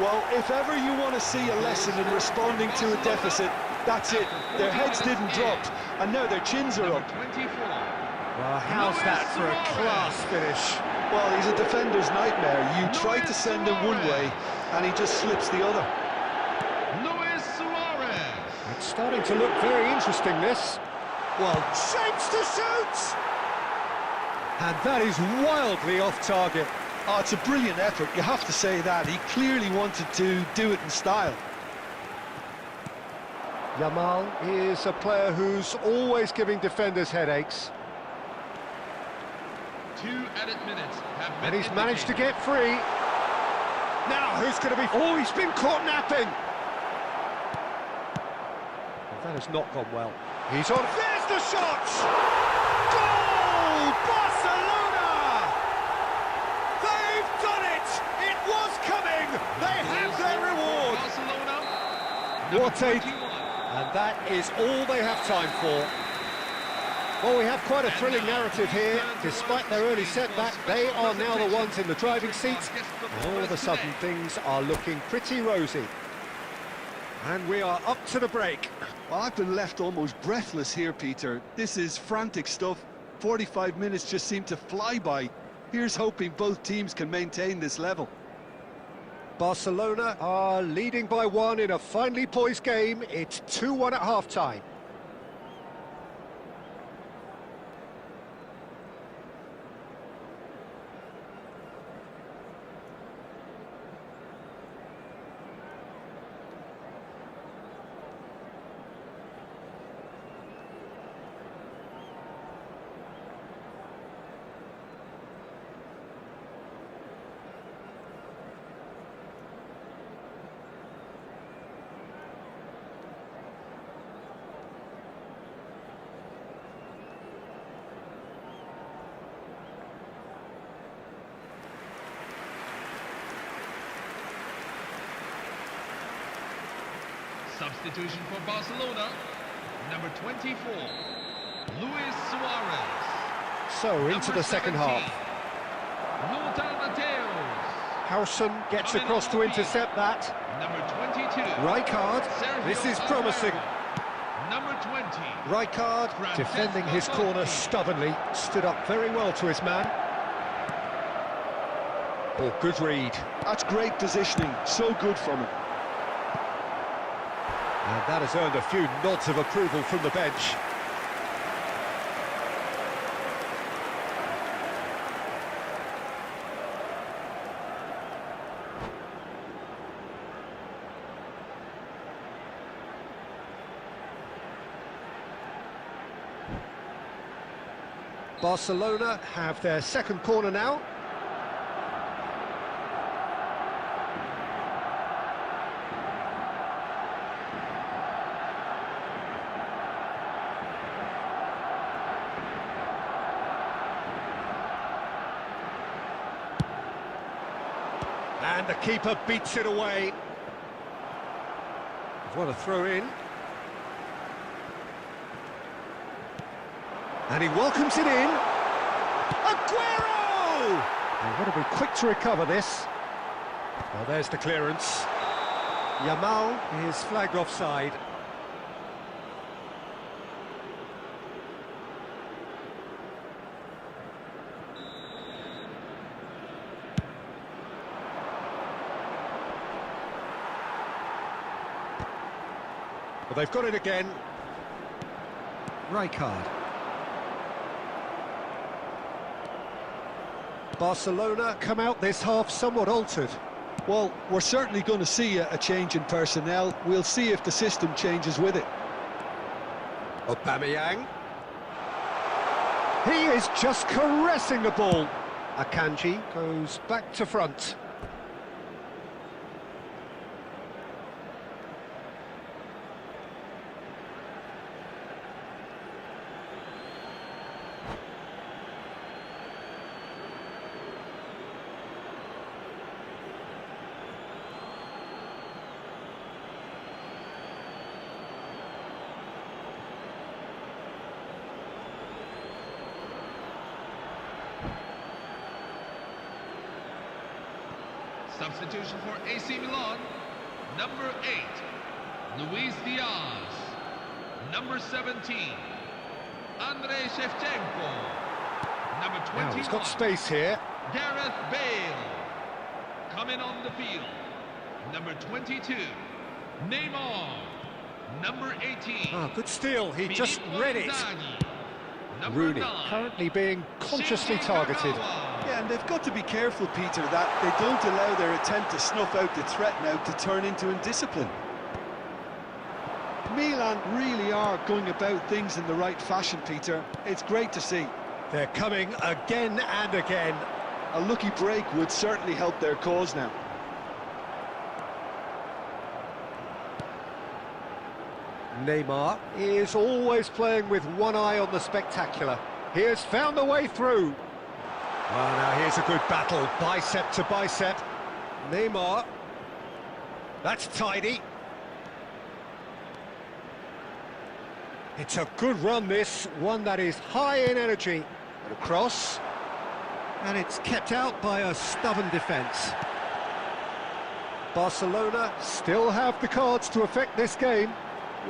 Well, if ever you want to see a lesson in responding to a deficit, that's it. Their heads didn't drop, and now their chins are up. 24. Well, how's that for a class finish? Well, he's a defender's nightmare. You try to send him one way, and he just slips the other. It's starting to look very interesting, this. Well, shapes to shoot! And that is wildly off target. Oh, it's a brilliant effort, you have to say that. He clearly wanted to do it in style. Yamal is a player who's always giving defenders headaches. 2 added minutes have been And he's managed to get free. Now, who's going to be... Oh, he's been caught napping! That has not gone well. He's on. There's the shot! Goal! Barcelona! They've done it! It was coming! They have their reward! Barcelona. What a... And that is all they have time for. Well, we have quite a thrilling narrative here. Despite their early setback, they are now the ones in the driving seat. And all of a sudden, things are looking pretty rosy. And we are up to the break. Well, I've been left almost breathless here, Peter. This is frantic stuff. 45 minutes just seem to fly by. Here's hoping both teams can maintain this level. Barcelona are leading by 1 in a finely poised game. It's 2-1 at half-time. Substitution for Barcelona, number 24, Luis Suarez. So, into the second half. Lothar Matthäus. Howson gets across to intercept that. Number 22. Rijkaard, this is promising. Number 20. Rijkaard, defending his corner stubbornly, stood up very well to his man. Oh, good read. That's great positioning, so good from him. And that has earned a few nods of approval from the bench. Barcelona have their second corner now. And the keeper beats it away. What a throw in. And he welcomes it in. Aguero! They've got to be quick to recover this. Well, there's the clearance. Yamal is flagged offside. Well, they've got it again. Rijkaard. Barcelona come out this half somewhat altered. Well, we're certainly going to see a change in personnel. We'll see if the system changes with it. Aubameyang. He is just caressing the ball. Akanji goes back to front. Substitution for AC Milan, number 8, Luis Diaz. Number 17, Andrei Shevchenko. Number 21, Now he's got space here. Gareth Bale. Coming on the field, number 22, Neymar. Number 18. Ah, good steal, he just read it. Number Rooney 9, currently being consciously targeted. Yeah, and they've got to be careful, Peter, that they don't allow their attempt to snuff out the threat now to turn into indiscipline. Milan really are going about things in the right fashion, Peter. It's great to see. They're coming again and again. A lucky break would certainly help their cause now. Neymar is always playing with one eye on the spectacular. He has found the way through. Well, now here's a good battle, bicep to bicep. Neymar. That's tidy. It's a good run, this, one that is high in energy. And a cross. And it's kept out by a stubborn defence. Barcelona still have the cards to affect this game.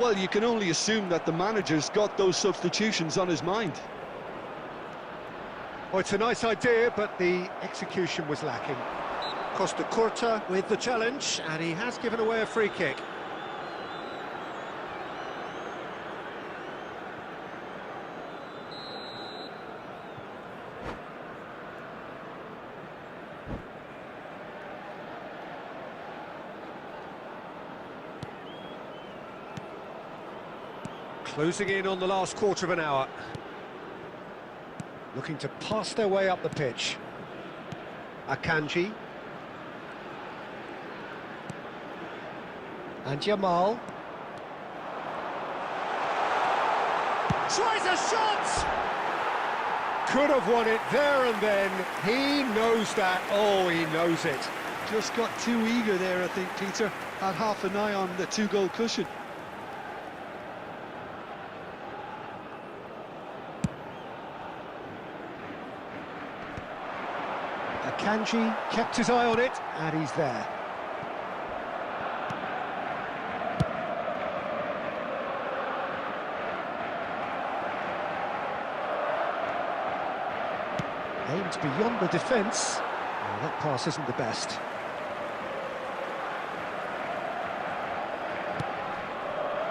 Well, you can only assume that the manager's got those substitutions on his mind. Well, it's a nice idea, but the execution was lacking. Costa Curta with the challenge, and he has given away a free kick. Closing in on the last quarter of an hour. Looking to pass their way up the pitch. Akanji. And Yamal. Tries a shot! Could have won it there and then. He knows that. Oh, he knows it. Just got too eager there, I think, Peter. Had half an eye on the two-goal cushion. Kanji kept his eye on it, and he's there. Aimed beyond the defence. Well, that pass isn't the best.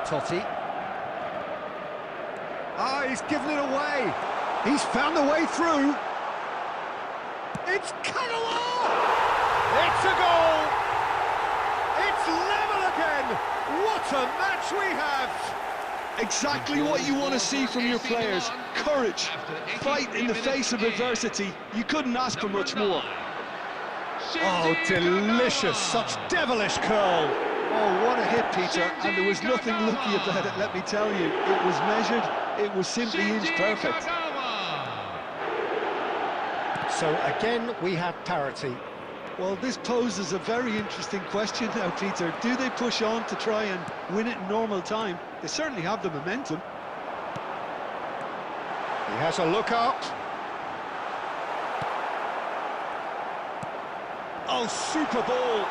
Totti. Ah, he's given it away. He's found the way through. It's Cannaway! It's a goal! It's level again! What a match we have! Exactly what you want to see from your players. Courage, fight in the face of adversity. You couldn't ask for much more. Oh, delicious, such devilish curl. Oh, what a hit, Peter, and there was nothing lucky about it, let me tell you. It was measured, it was simply inch perfect. So again, we have parity. Well, this poses a very interesting question now, Peter. Do they push on to try and win it in normal time? They certainly have the momentum. He has a look up. Oh, super ball.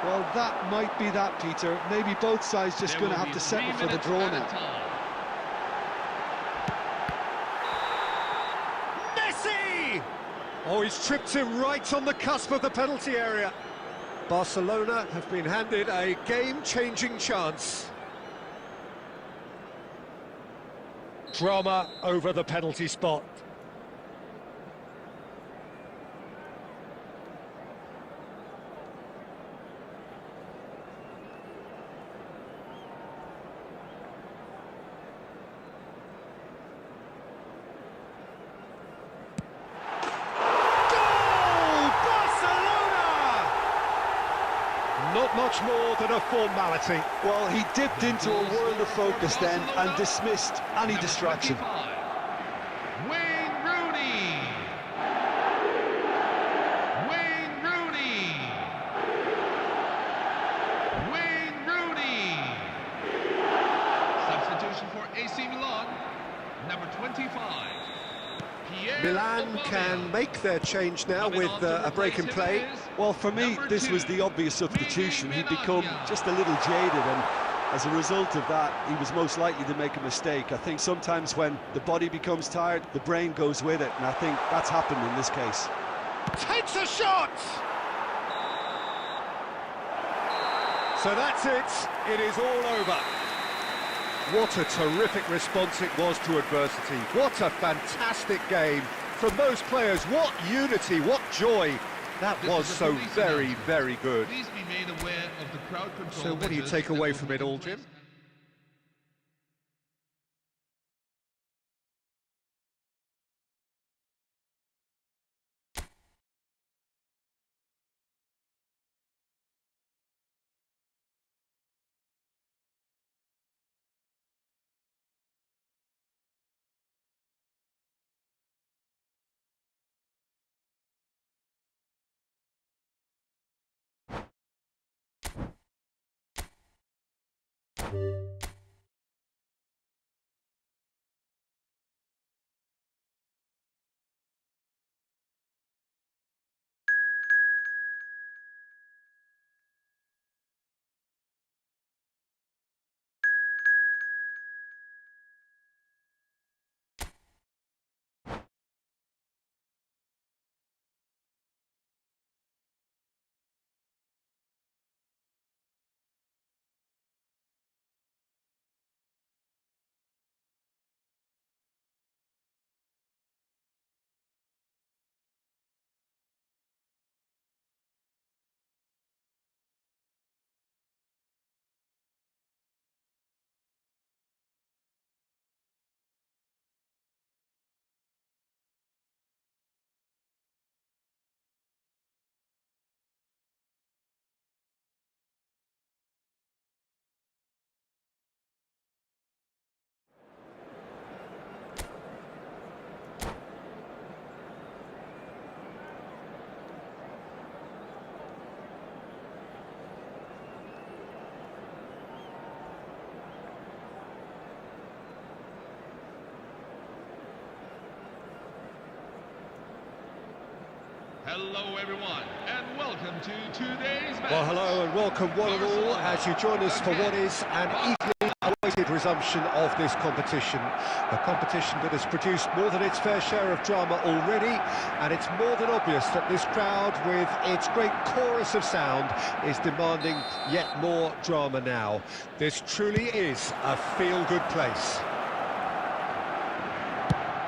Well, that might be that, Peter. Maybe both sides just going to have to settle for the draw now. Messi! Oh, he's tripped him right on the cusp of the penalty area. Barcelona have been handed a game-changing chance. Drama over the penalty spot. Not much more than a formality. Well, he dipped into a world of focus then and dismissed any distraction. Wayne Rooney. Wayne Rooney. Wayne Rooney. Substitution for AC Milan, number 25. Milan can make their change now with a break in play. Well, for me, this was the obvious substitution. He'd become just a little jaded, and as a result of that, he was most likely to make a mistake. I think sometimes when the body becomes tired, the brain goes with it, and I think that's happened in this case. Takes a shot! So that's it. It is all over. What a terrific response it was to adversity. What a fantastic game from those players. What unity, what joy. That was so very, very good. Please be made aware of the crowd control. So what do you take away from it all, Jim? Hello everyone, and welcome to today's match. Well, hello and welcome one and all as you join us for what is an eagerly awaited resumption of this competition. A competition that has produced more than its fair share of drama already, and it's more than obvious that this crowd, with its great chorus of sound, is demanding yet more drama now. This truly is a feel-good place.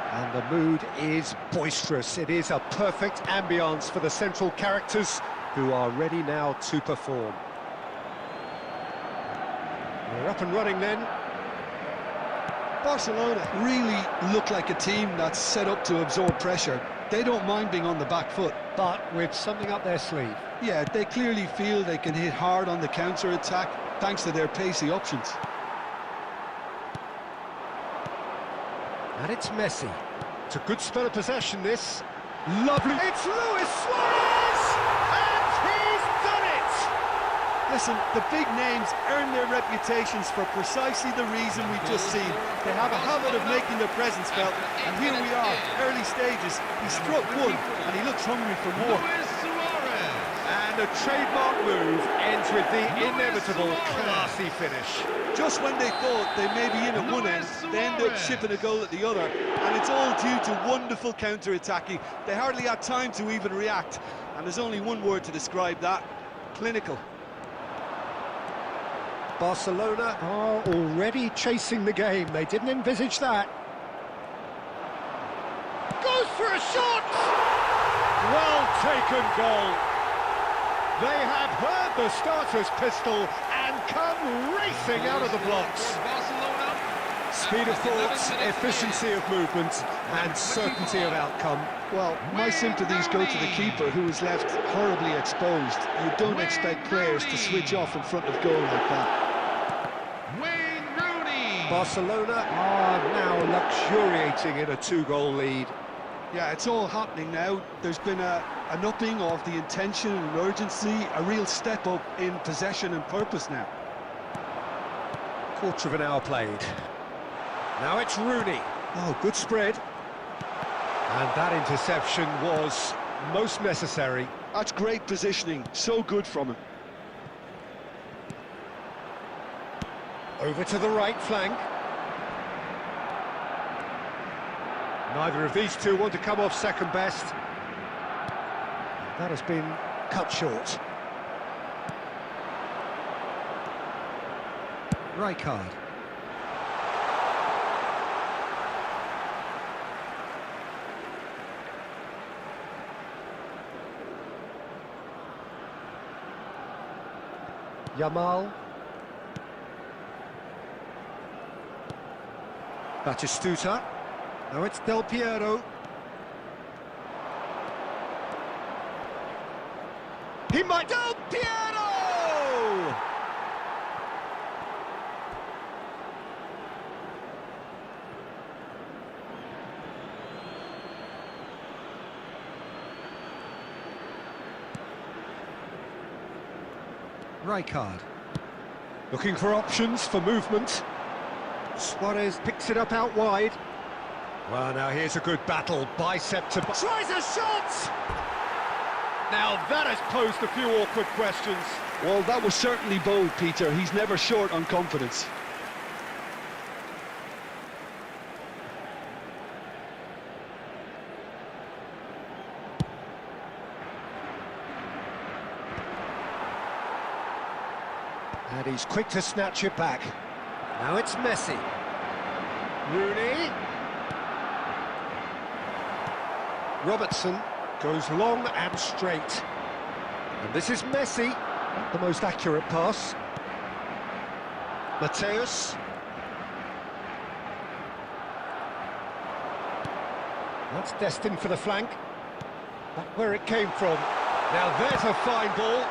And the mood is boisterous. It is a perfect ambience for the central characters who are ready now to perform. We're up and running then. Barcelona really look like a team that's set up to absorb pressure. They don't mind being on the back foot. But with something up their sleeve. Yeah, they clearly feel they can hit hard on the counter-attack thanks to their pacey options. And it's Messi. It's a good spell of possession, this. Lovely. It's Luis Suarez! And he's done it! Listen, the big names earn their reputations for precisely the reason we've just seen. They have a habit of making their presence felt, and here we are, early stages. He struck one, and he looks hungry for more. Luis Suarez. And the trademark move ends with the inevitable classy finish. Just when they thought they may be in at one end, they end up shipping a goal at the other, and it's all due to wonderful counter-attacking. They hardly had time to even react, and there's only one word to describe that: clinical. Barcelona are already chasing the game. They didn't envisage that. Goes for a shot! Well taken goal. They have heard the starter's pistol and come racing out of the blocks. Barcelona. Speed of thoughts, efficiency of movement, and certainty of outcome. Well, my sympathies go to the keeper, who was left horribly exposed. You don't expect players to switch off in front of goal like that. Wayne Rooney. Barcelona are now luxuriating in a two-goal lead. Yeah, it's all happening now. There's been an upping of the intention and urgency, a real step up in possession and purpose now. Quarter of an hour played. Now it's Rooney. Oh, good spread. And that interception was most necessary. That's great positioning, so good from him. Over to the right flank. Neither of these two want to come off second best. That has been cut short. Rijkaard. Yamal. Batistuta. Now it's Del Piero. He might... Del Piero! Rijkaard. Looking for options for movement. Suarez picks it up out wide. Well, now here's a good battle, bicep to... Tries a shot! Now that has posed a few awkward questions. Well, that was certainly bold, Peter. He's never short on confidence. And he's quick to snatch it back. Now it's Messi. Rooney. Robertson goes long and straight. And this is Messi. Not the most accurate pass. Mateus. That's destined for the flank. Back where it came from. Now there's a fine ball.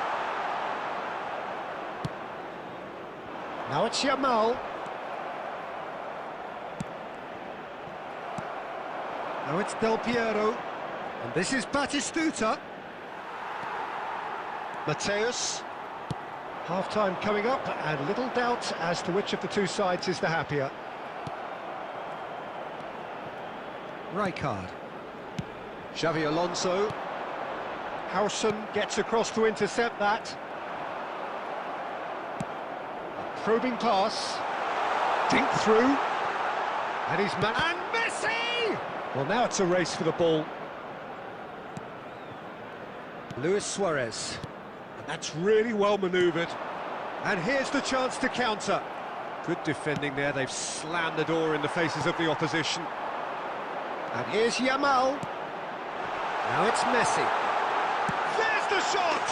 Now it's Yamal. Now it's Del Piero. And this is Batistuta. Mateus. Half-time coming up, and little doubt as to which of the two sides is the happier. Rijkaard. Xavi Alonso. Howson gets across to intercept that. A probing pass. Dink through. And he's and Messi! Well, now it's a race for the ball. Luis Suarez. And that's really well manoeuvred. And here's the chance to counter. Good defending there. They've slammed the door in the faces of the opposition. And here's Yamal. Now it's Messi. There's the shot!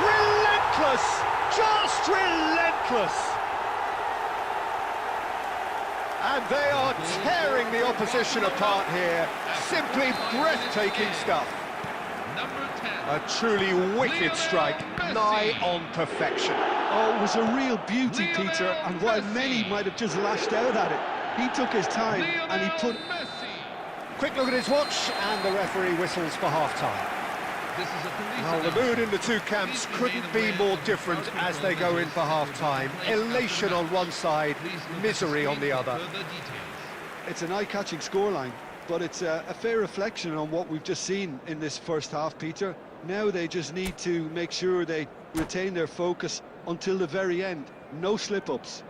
Relentless! Just relentless! And they are tearing the opposition apart here. Simply breathtaking stuff. Number 10. A truly wicked strike, nigh on perfection. Oh, it was a real beauty, Peter, and while many might have just lashed out at it, he took his time and he put... Quick look at his watch, and the referee whistles for half-time. This is a Well, the mood in the two camps couldn't be more different as they go in for half-time. Elation on one side, misery on the other. It's an eye-catching scoreline, but it's a fair reflection on what we've just seen in this first half, Peter. Now they just need to make sure they retain their focus until the very end. No slip-ups.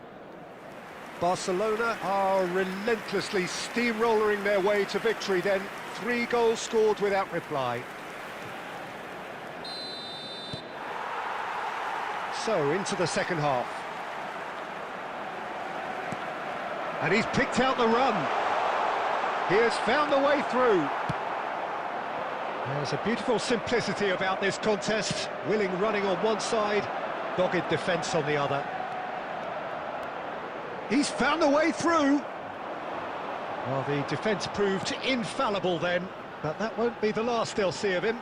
Barcelona are relentlessly steamrolling their way to victory then. 3 goals scored without reply. So, into the second half. And he's picked out the run. He has found the way through. There's a beautiful simplicity about this contest. Willing running on one side, dogged defence on the other. He's found the way through. Well, the defence proved infallible then, but that won't be the last they'll see of him.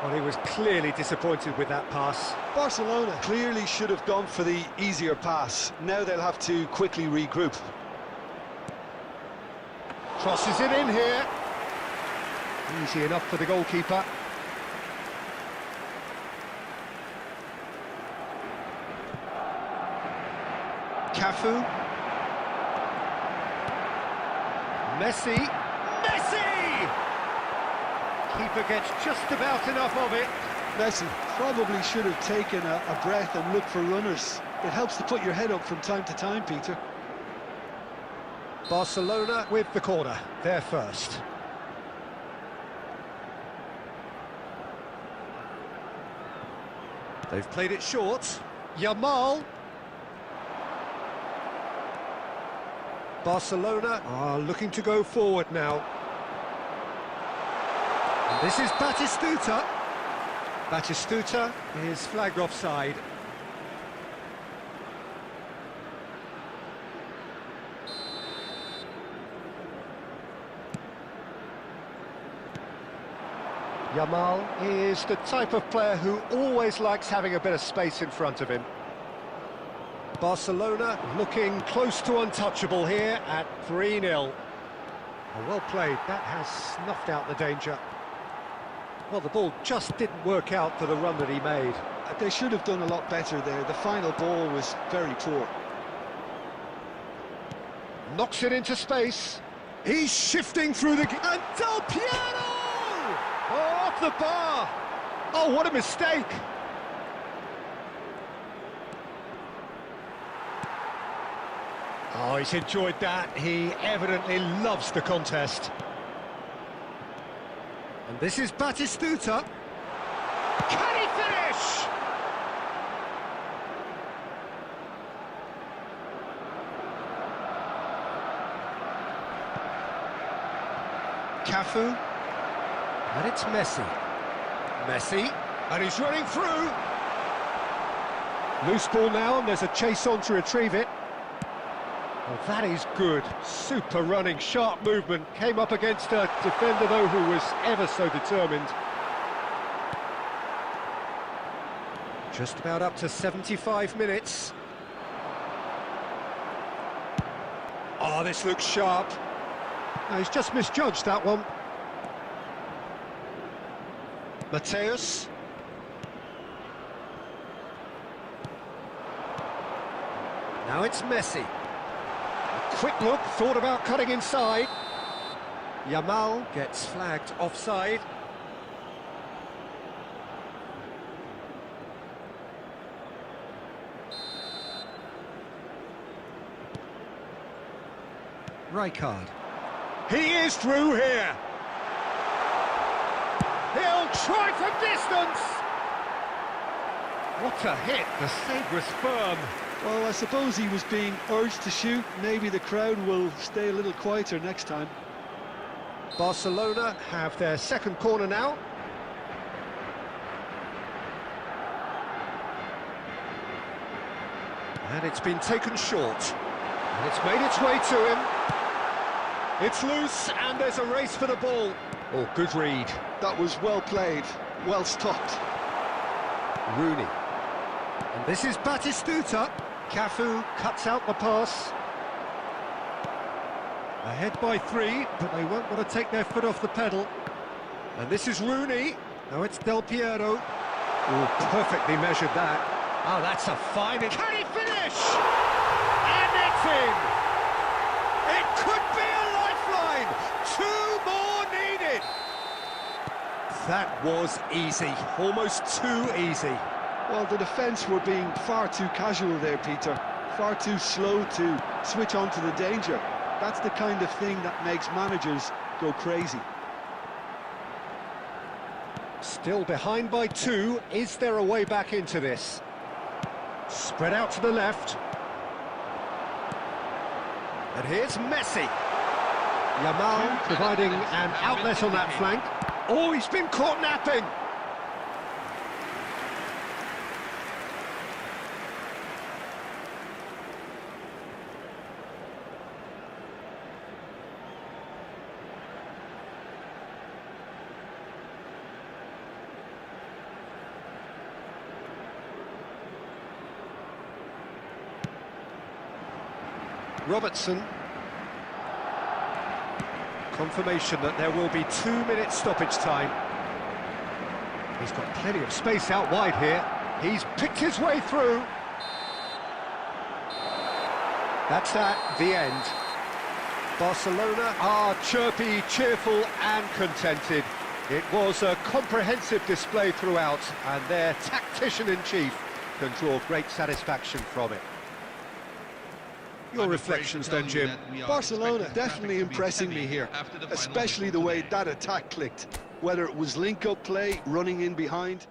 Well, he was clearly disappointed with that pass. Barcelona clearly should have gone for the easier pass. Now they'll have to quickly regroup. Crosses it in here. Easy enough for the goalkeeper. Cafu. Messi. Messi! Keeper gets just about enough of it. Messi probably should have taken a breath and looked for runners. It helps to put your head up from time to time, Peter. Barcelona with the corner, they're first. They've played it short. Yamal. Barcelona are looking to go forward now. And this is Batistuta. Batistuta is flagged offside. Yamal is the type of player who always likes having a bit of space in front of him. Barcelona looking close to untouchable here at 3-0. Well played, that has snuffed out the danger. Well, the ball just didn't work out for the run that he made. They should have done a lot better there. The final ball was very poor. Knocks it into space. He's shifting through the... And Del Piero! Oh, off the bar! Oh, what a mistake! Oh, he's enjoyed that. He evidently loves the contest. And this is Batistuta. Can he finish? Cafu. And it's Messi. Messi. And he's running through. Loose ball now, and there's a chase on to retrieve it. Well, that is good. Super running, sharp movement. Came up against a defender, though, who was ever so determined. Just about up to 75 minutes. Oh, this looks sharp. No, he's just misjudged that one. Mateus. Now it's Messi. Quick look, thought about cutting inside. Yamal gets flagged offside. Rijkaard. He is through here. He'll try from distance. What a hit. The save was firm. Well, I suppose he was being urged to shoot. Maybe the crowd will stay a little quieter next time. Barcelona have their second corner now. And it's been taken short. And it's made its way to him. It's loose, and there's a race for the ball. Oh, good read. That was well played, well stopped. Rooney. And this is Batistuta. Cafu cuts out the pass. Ahead by 3, but they won't want to take their foot off the pedal. And this is Rooney. Now it's Del Piero. Oh, perfectly measured that. Oh, that's a fine... Can he finish? And it's in! It could be a lifeline! 2 more needed! That was easy. Almost too easy. Well, the defence were being far too casual there, Peter. Far too slow to switch on to the danger. That's the kind of thing that makes managers go crazy. Still behind by 2. Is there a way back into this? Spread out to the left. And here's Messi. Yamal providing an outlet on that flank. Oh, he's been caught napping. Robertson. Confirmation that there will be 2 minutes stoppage time. He's got plenty of space out wide here. He's picked his way through. That's the end. Barcelona are chirpy, cheerful and contented. It was a comprehensive display throughout, and their tactician-in-chief can draw great satisfaction from it. Your reflections then, Jim? Barcelona definitely impressing me here, especially the way that attack clicked. Whether it was link-up play, running in behind,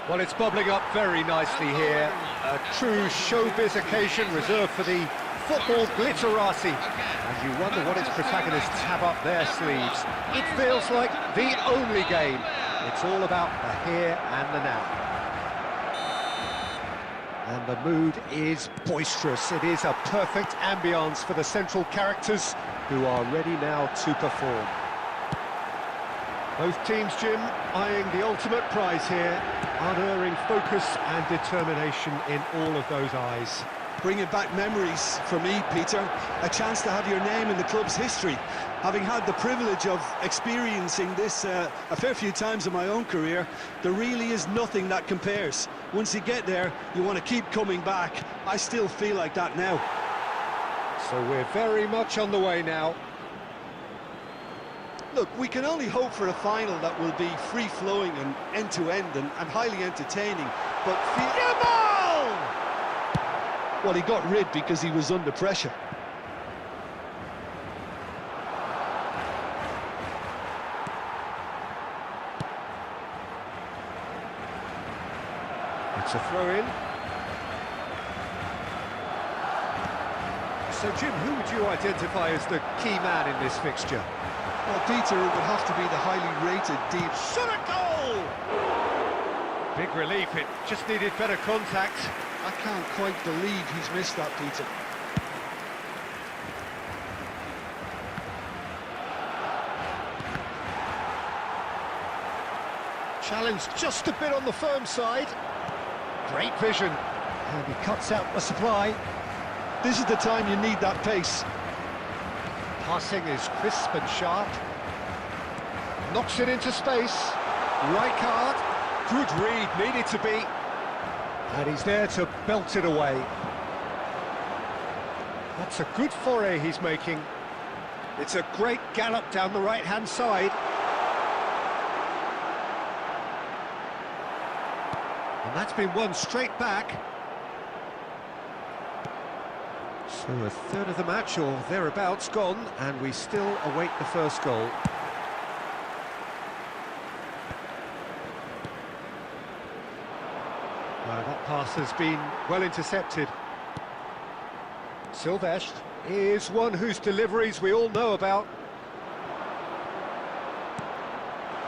Well, it's bubbling up very nicely here. A true showbiz occasion reserved for the football glitterati. And you wonder what its protagonists have up their sleeves. It feels like the only game. It's all about the here and the now. And the mood is boisterous. It is a perfect ambience for the central characters who are ready now to perform. Both teams, Jim, eyeing the ultimate prize here, unerring focus and determination in all of those eyes. Bringing back memories for me, Peter. A chance to have your name in the club's history. Having had the privilege of experiencing this a fair few times in my own career, there really is nothing that compares. Once you get there, you want to keep coming back. I still feel like that now. So we're very much on the way now. Look, we can only hope for a final that will be free-flowing and end-to-end and highly entertaining. But Yamal! Well, he got rid because he was under pressure. It's a throw-in. So, Jim, who would you identify as the key man in this fixture? Well, Peter, it would have to be the highly rated deep. Shot a goal! Big relief, it just needed better contact. I can't quite believe he's missed that, Peter. Challenged just a bit on the firm side. Great vision. And he cuts out the supply. This is the time you need that pace. Passing is crisp and sharp. Knocks it into space. Right card. Good read, needed to be. And he's there to belt it away. That's a good foray he's making. It's a great gallop down the right-hand side. And that's been won straight back. So a third of the match, or thereabouts, gone, and we still await the first goal. That pass has been well intercepted. Silvestre is one whose deliveries we all know about.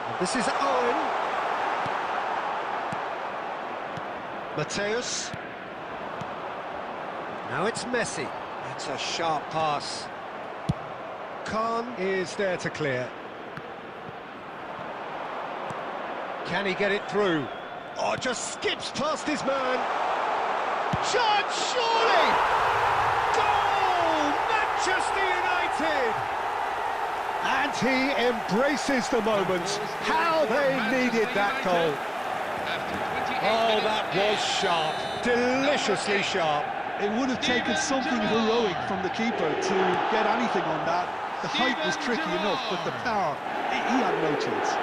And this is Owen. Mateus. Now it's Messi. That's a sharp pass. Khan is there to clear. Can he get it through? Oh, just skips past his man. Shot, surely! Goal! Manchester United! And he embraces the moment. How they needed that goal. Oh, that was sharp. Deliciously sharp. It would have taken something heroic from the keeper to get anything on that. The height was tricky enough, but the power, he had no chance.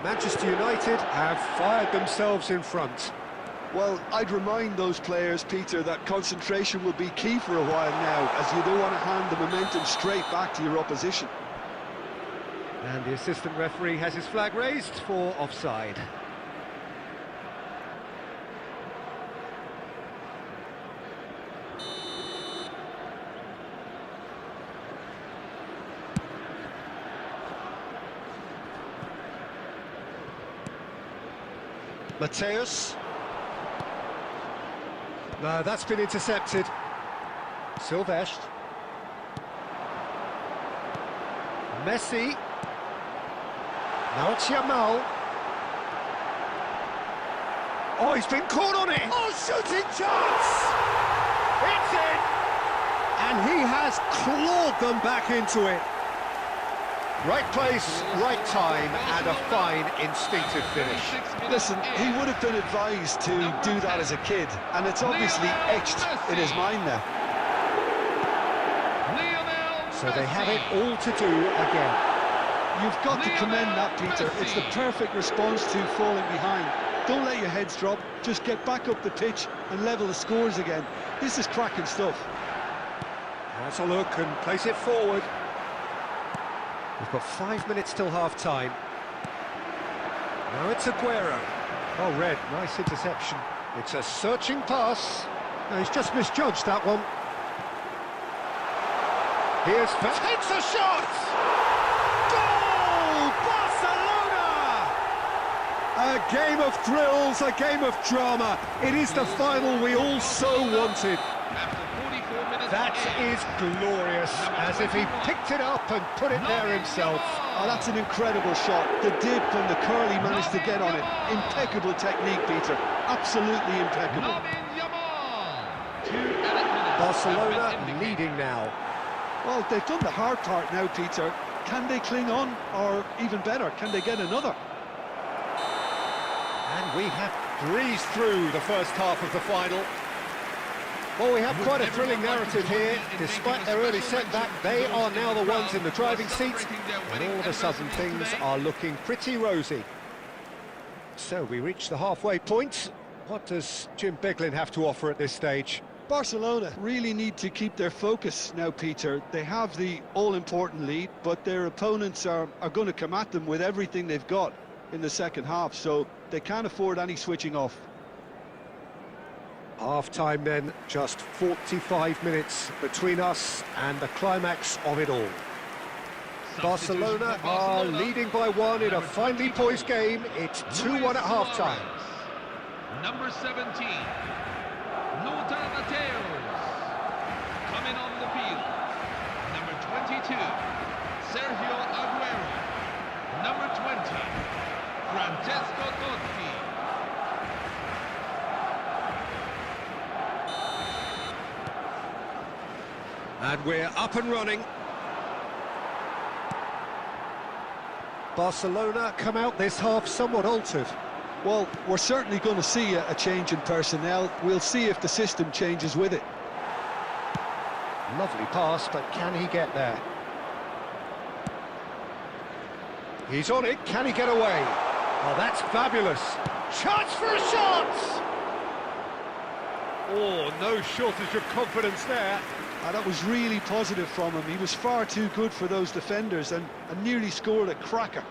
Manchester United have fired themselves in front. Well, I'd remind those players, Peter, that concentration will be key for a while now, as you don't want to hand the momentum straight back to your opposition. And the assistant referee has his flag raised for offside. Mateus. No, that's been intercepted. Silvestre. Messi. Now it's Yamal. Oh, he's been caught on it. Oh, shooting chance! It's in! And he has clawed them back into it. Right place, right time, and a fine instinctive finish. Listen, he would have been advised to do that as a kid, and it's obviously etched in his mind now. So they have it all to do again. You've got to commend that, Peter. It's the perfect response to falling behind. Don't let your heads drop, just get back up the pitch and level the scores again. This is cracking stuff. Has a look and place it forward. We've got 5 minutes till half-time. Now it's Aguero. Oh, Red, nice interception. It's a searching pass. No, he's just misjudged that one. Here's... takes a shot! Goal! Barcelona! A game of thrills, a game of drama. It is the final we all so wanted. That is glorious, as if he picked it up and put it there himself. Oh, that's an incredible shot. The dip and the curl he managed to get on it. Impeccable technique, Peter. Absolutely impeccable. Barcelona leading now. Well, they've done the hard part now, Peter. Can they cling on, or even better, can they get another? And we have breezed through the first half of the final. Well, we have quite a thrilling narrative here. Despite their early setback, they are now the ones in the driving seat, and all of a sudden things are looking pretty rosy. So we reach the halfway point. What does Jim Beglin have to offer at this stage? Barcelona really need to keep their focus now, Peter. They have the all-important lead, but their opponents are going to come at them with everything they've got in the second half, so they can't afford any switching off. Half-time then, just 45 minutes between us and the climax of it all. Barcelona are leading by one in a finely poised game. It's 2-1 at half-time. Number 17, Lothar Matthäus, coming on the field. Number 22, Sergio Aguero. Number 20, Francesco Totti. And we're up and running. Barcelona come out this half somewhat altered. Well, we're certainly going to see a change in personnel. We'll see if the system changes with it. Lovely pass, but can he get there? He's on it, can he get away? Oh, that's fabulous. Chance for a shot! Oh, no shortage of confidence there. That was really positive from him. He was far too good for those defenders and nearly scored a cracker.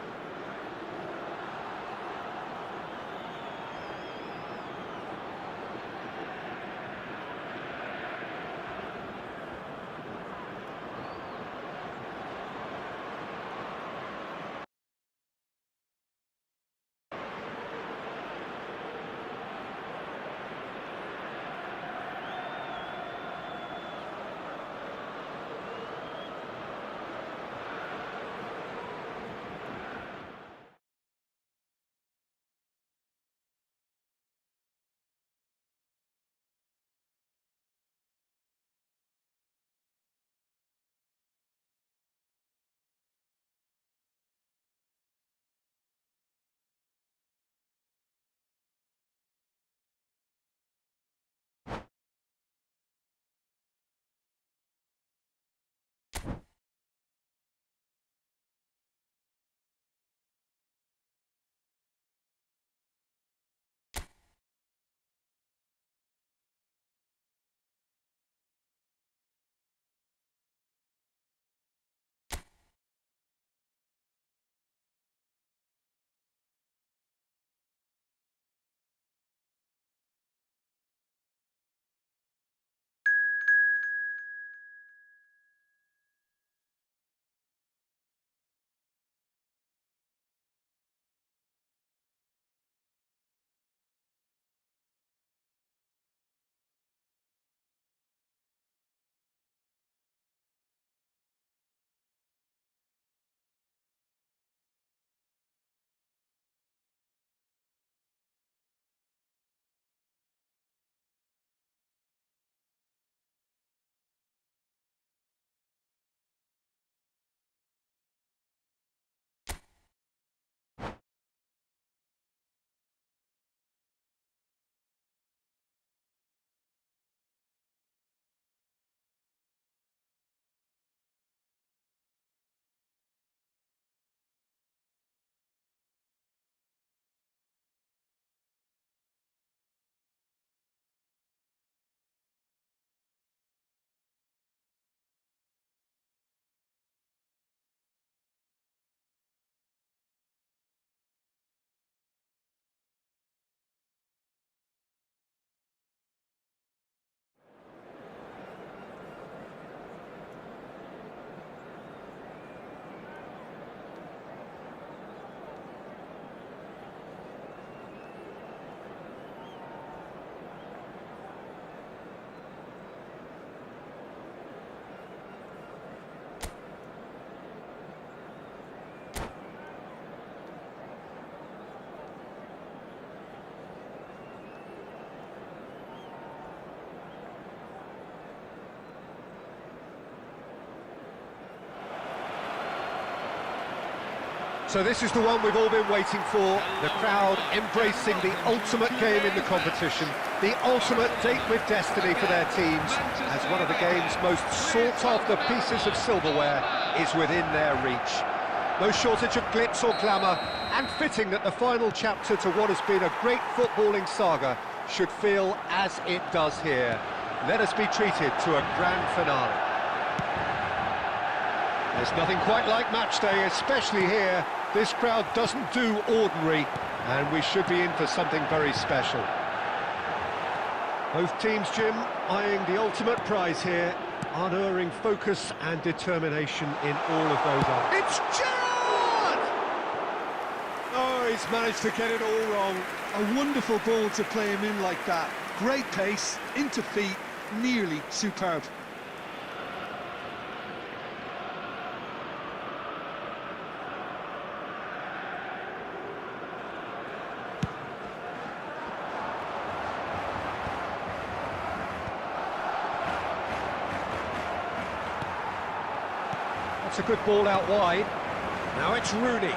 So this is the one we've all been waiting for, the crowd embracing the ultimate game in the competition, the ultimate date with destiny for their teams, as one of the game's most sought-after pieces of silverware is within their reach. No shortage of glitz or glamour, and fitting that the final chapter to what has been a great footballing saga should feel as it does here. Let us be treated to a grand finale. There's nothing quite like match day, especially here. This crowd doesn't do ordinary, and we should be in for something very special. Both teams, Jim, eyeing the ultimate prize here, unerring focus and determination in all of those arms. It's Gerrard! Oh, he's managed to get it all wrong. A wonderful ball to play him in like that. Great pace, into feet, nearly superb. That's a good ball out wide. Now it's Rooney.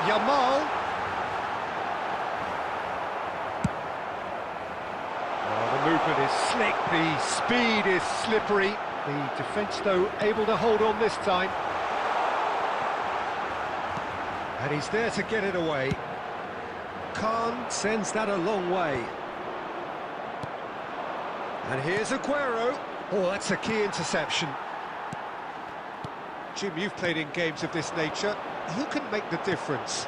Yamal. Oh, the movement is slick, the speed is slippery. The defence, though, able to hold on this time. And he's there to get it away. Khan sends that a long way. And here's Aguero. Oh, that's a key interception. Jim, you've played in games of this nature. Who can make the difference?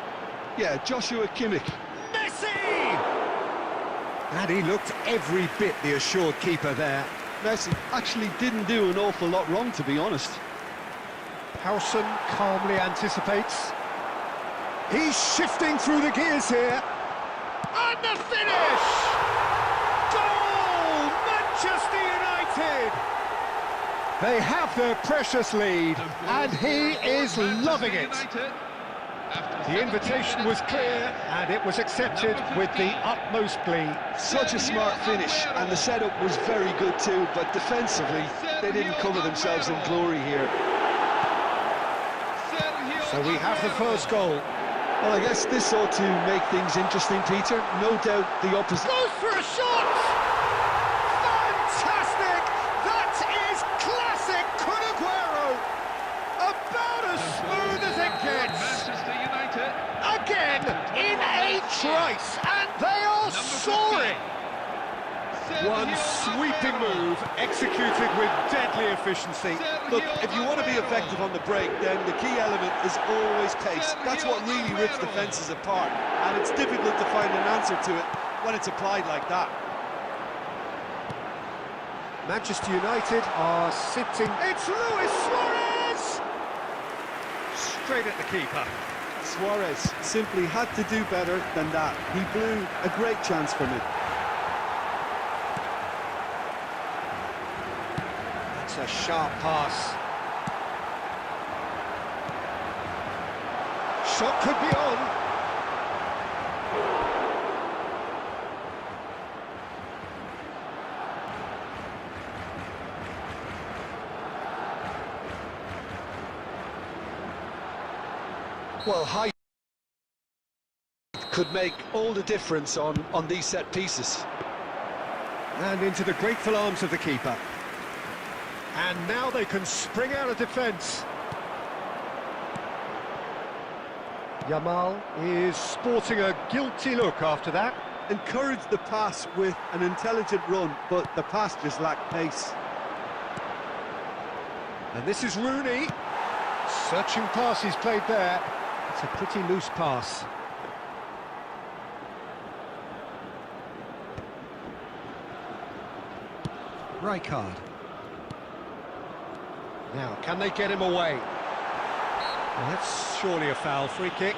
Yeah, Joshua Kimmich. Messi! And he looked every bit the assured keeper there. Messi actually didn't do an awful lot wrong, to be honest. Howson calmly anticipates. He's shifting through the gears here. And the finish! Goal! Manchester United! They have their precious lead, and he is loving it. The invitation was clear, and it was accepted with the utmost glee. Such a smart finish, and the setup was very good too, but defensively, they didn't cover themselves in glory here. So we have the first goal. Well, I guess this ought to make things interesting, Peter. No doubt the opposite... Goes for a shot! Fantastic! That is classic Kun Aguero! About as smooth as it gets! Manchester United. Again, in a trice, and they are soaring! One sweeping move, executed with deadly efficiency. Look, if you want to be effective on the break, then the key element is always pace. That's what really rips defences apart, and it's difficult to find an answer to it when it's applied like that. Manchester United are sitting... It's Luis Suarez! Straight at the keeper. Suarez simply had to do better than that. He blew a great chance from it. It's a sharp pass. Shot could be on. Well, height could make all the difference on these set pieces. And into the grateful arms of the keeper. And now they can spring out of defence. Yamal is sporting a guilty look after that. Encouraged the pass with an intelligent run, but the pass just lacked pace. And this is Rooney. Searching pass he's played there. It's a pretty loose pass. Rijkaard. Now, can they get him away? Well, that's surely a foul. Free kick.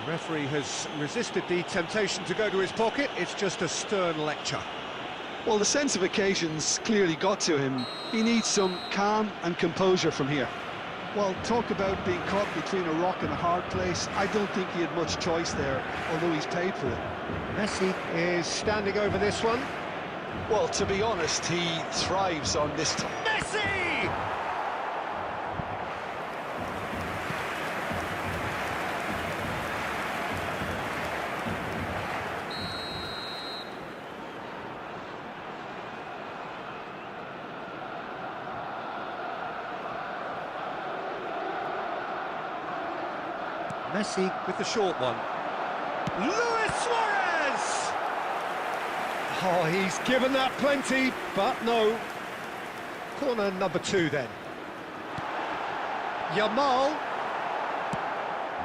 The referee has resisted the temptation to go to his pocket. It's just a stern lecture. Well, the sense of occasion's clearly got to him. He needs some calm and composure from here. Well, talk about being caught between a rock and a hard place. I don't think he had much choice there, although he's paid for it. Messi is standing over this one. Well, to be honest, he thrives on this. Messi! Messi with the short one. Luis Suarez! Oh, he's given that plenty, but no. Corner number 2 then. Yamal.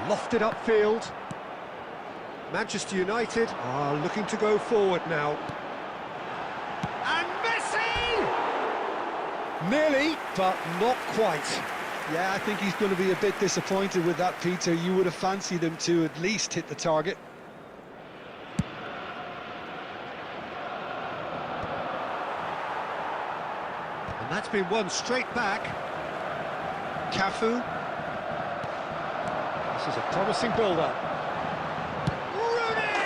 Lofted upfield. Manchester United are looking to go forward now. And Messi! Nearly, but not quite. Yeah, I think he's going to be a bit disappointed with that, Peter. You would have fancied him to at least hit the target. And that's been won straight back. Cafu. This is a promising build-up. Rooney!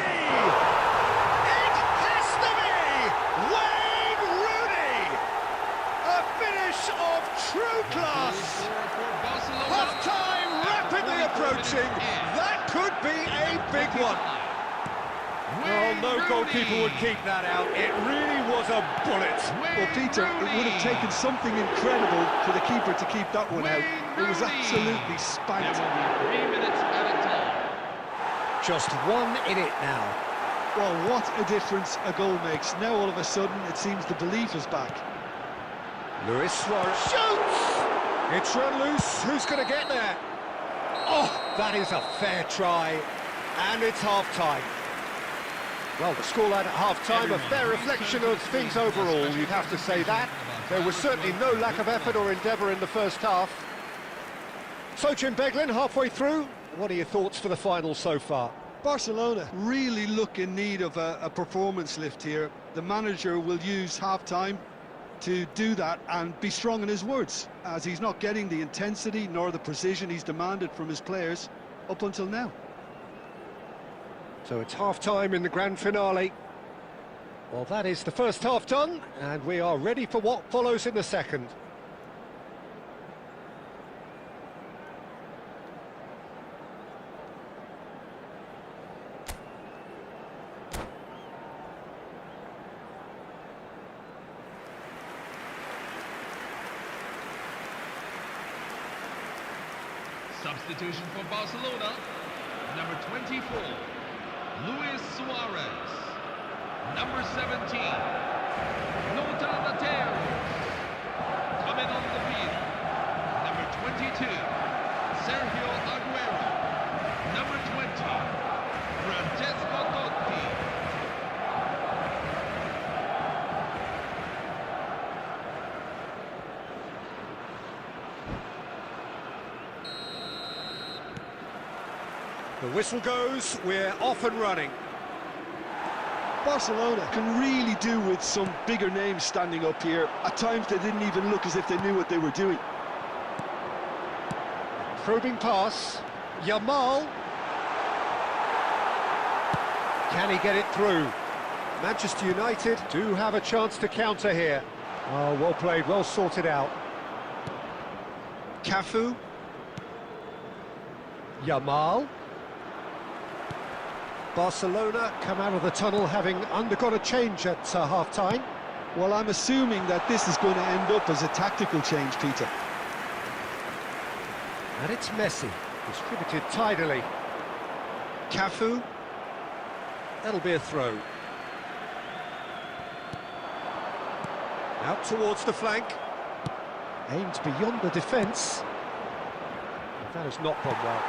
It has to be Wayne Rooney! A finish of true class. Half-time rapidly approaching. That could be a big one. Well, no goalkeeper would keep that out. It really was a bullet. Well, Peter, it would have taken something incredible for the keeper to keep that one out. It was absolutely spanked. 3 minutes at a time. Just 1 in it now. Well, what a difference a goal makes. Now, all of a sudden, it seems the belief is back. Luis Suarez shoots! It's run loose. Who's going to get there? Oh, that is a fair try. And it's half-time. Well, the scoreline at half-time, a fair reflection of things overall, you'd have to say that. There was certainly no lack of effort or endeavour in the first half. Sochin Beglin, halfway through. What are your thoughts for the final so far? Barcelona really look in need of a performance lift here. The manager will use half-time to do that and be strong in his words, as he's not getting the intensity nor the precision he's demanded from his players up until now. So it's half-time in the grand finale. Well, that is the first half done, and we are ready for what follows in the second. Substitution for Barcelona, number 24, Luis Suarez. Number 17, Nota Mateos. Coming on the field, number 22, Sergio Aguero. Number 20, Francesco Totti. The whistle goes, we're off and running. Barcelona can really do with some bigger names standing up here. At times they didn't even look as if they knew what they were doing. Probing pass, Yamal. Can he get it through? Manchester United do have a chance to counter here. Oh, well played, well sorted out. Cafu. Yamal. Barcelona come out of the tunnel having undergone a change at half-time. Well, I'm assuming that this is going to end up as a tactical change, Peter. And it's Messi, distributed tidily. Cafu. That'll be a throw. Out towards the flank. Aimed beyond the defence. That has not gone well.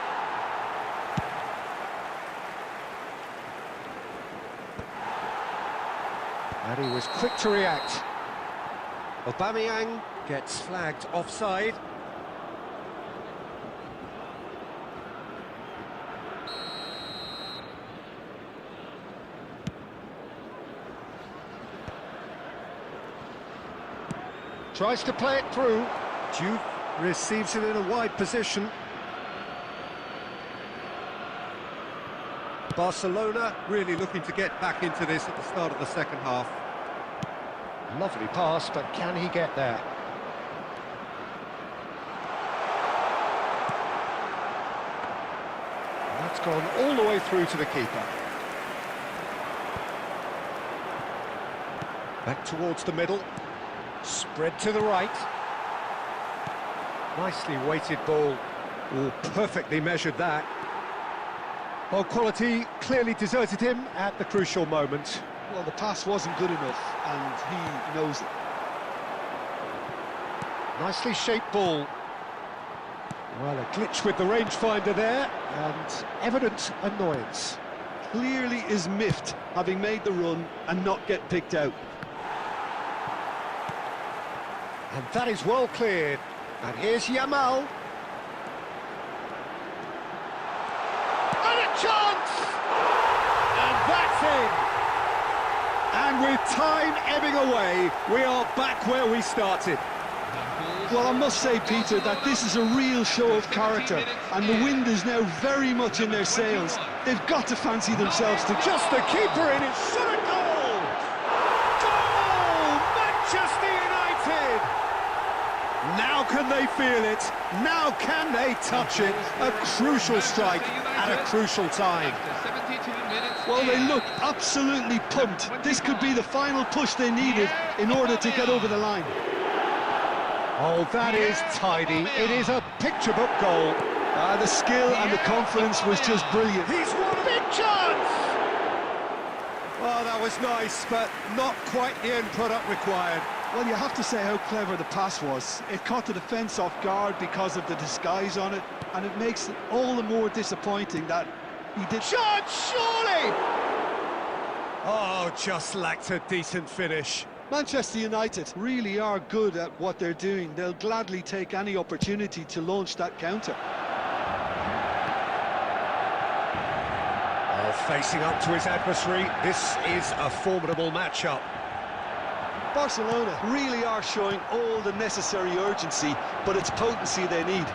And he was quick to react. Aubameyang gets flagged offside. Tries to play it through. Juve receives it in a wide position. Barcelona really looking to get back into this at the start of the second half. Lovely pass, but can he get there? And that's gone all the way through to the keeper. Back towards the middle. Spread to the right. Nicely weighted ball. Oh, perfectly measured that. Well, quality clearly deserted him at the crucial moment. Well, the pass wasn't good enough, and he knows it. Nicely shaped ball. Well, a glitch with the rangefinder there, and evident annoyance. Clearly is miffed, having made the run and not get picked out. And that is well cleared. And here's Yamal. And a chance! And that's in! And with time ebbing away, we are back where we started. Well, I must say, Peter, that this is a real show of character, and the wind is now very much in their sails. They've got to fancy themselves to... Just the keeper in it, shot a goal! Goal! Manchester United! Now can they feel it? Now can they touch it? A crucial strike at a crucial time. Well, they look absolutely pumped. This could be the final push they needed in order to get over the line. Oh, that is tidy. It is a picture book goal. The skill and the confidence was just brilliant. He's won a big chance! Oh, that was nice, but not quite the end product required. Well, you have to say how clever the pass was. It caught the defence off guard because of the disguise on it, and it makes it all the more disappointing that he did... Chance, surely! Oh, just lacked a decent finish. Manchester United really are good at what they're doing. They'll gladly take any opportunity to launch that counter. Facing up to his adversary, this is a formidable matchup. Barcelona really are showing all the necessary urgency, but it's potency they need.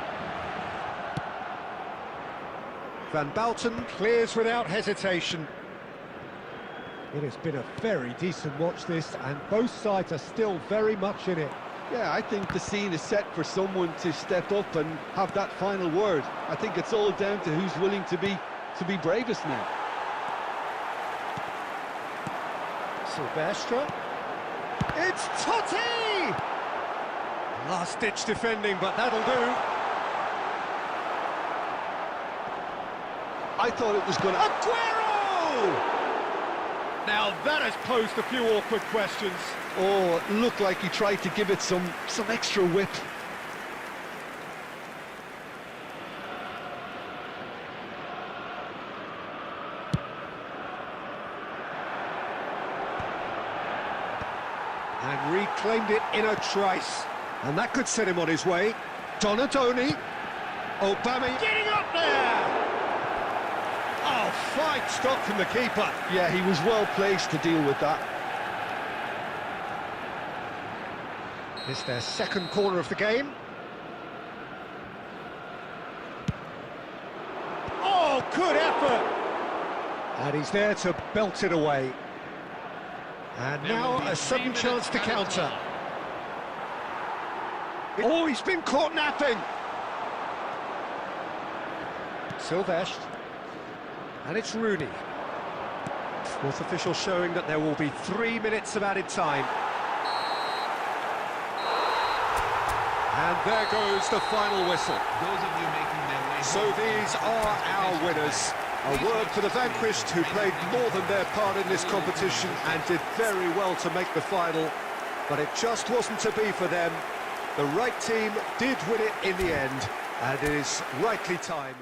Van Bouten clears without hesitation. It has been a very decent watch, this, and both sides are still very much in it. Yeah, I think the scene is set for someone to step up and have that final word. I think it's all down to who's willing to be bravest now. Silvestre. It's Totti! Last-ditch defending, but that'll do. I thought it was going to... Aguero! Now that has posed a few awkward questions. Oh, it looked like he tried to give it some extra whip. And reclaimed it in a trice. And that could set him on his way. Donatoni. Obama getting up there! Oh, fine stop from the keeper. Yeah, he was well placed to deal with that. It's their second corner of the game. Oh, good effort! And he's there to belt it away. And now a sudden chance to counter. Oh, he's been caught napping! Silvestre. And it's Rooney. Fourth official showing that there will be 3 minutes of added time. And there goes the final whistle. Those of you making their way So these are our winners. A word for the vanquished, who played more than their part in this competition and did very well to make the final. But it just wasn't to be for them. The right team did win it in the end, and it is rightly time.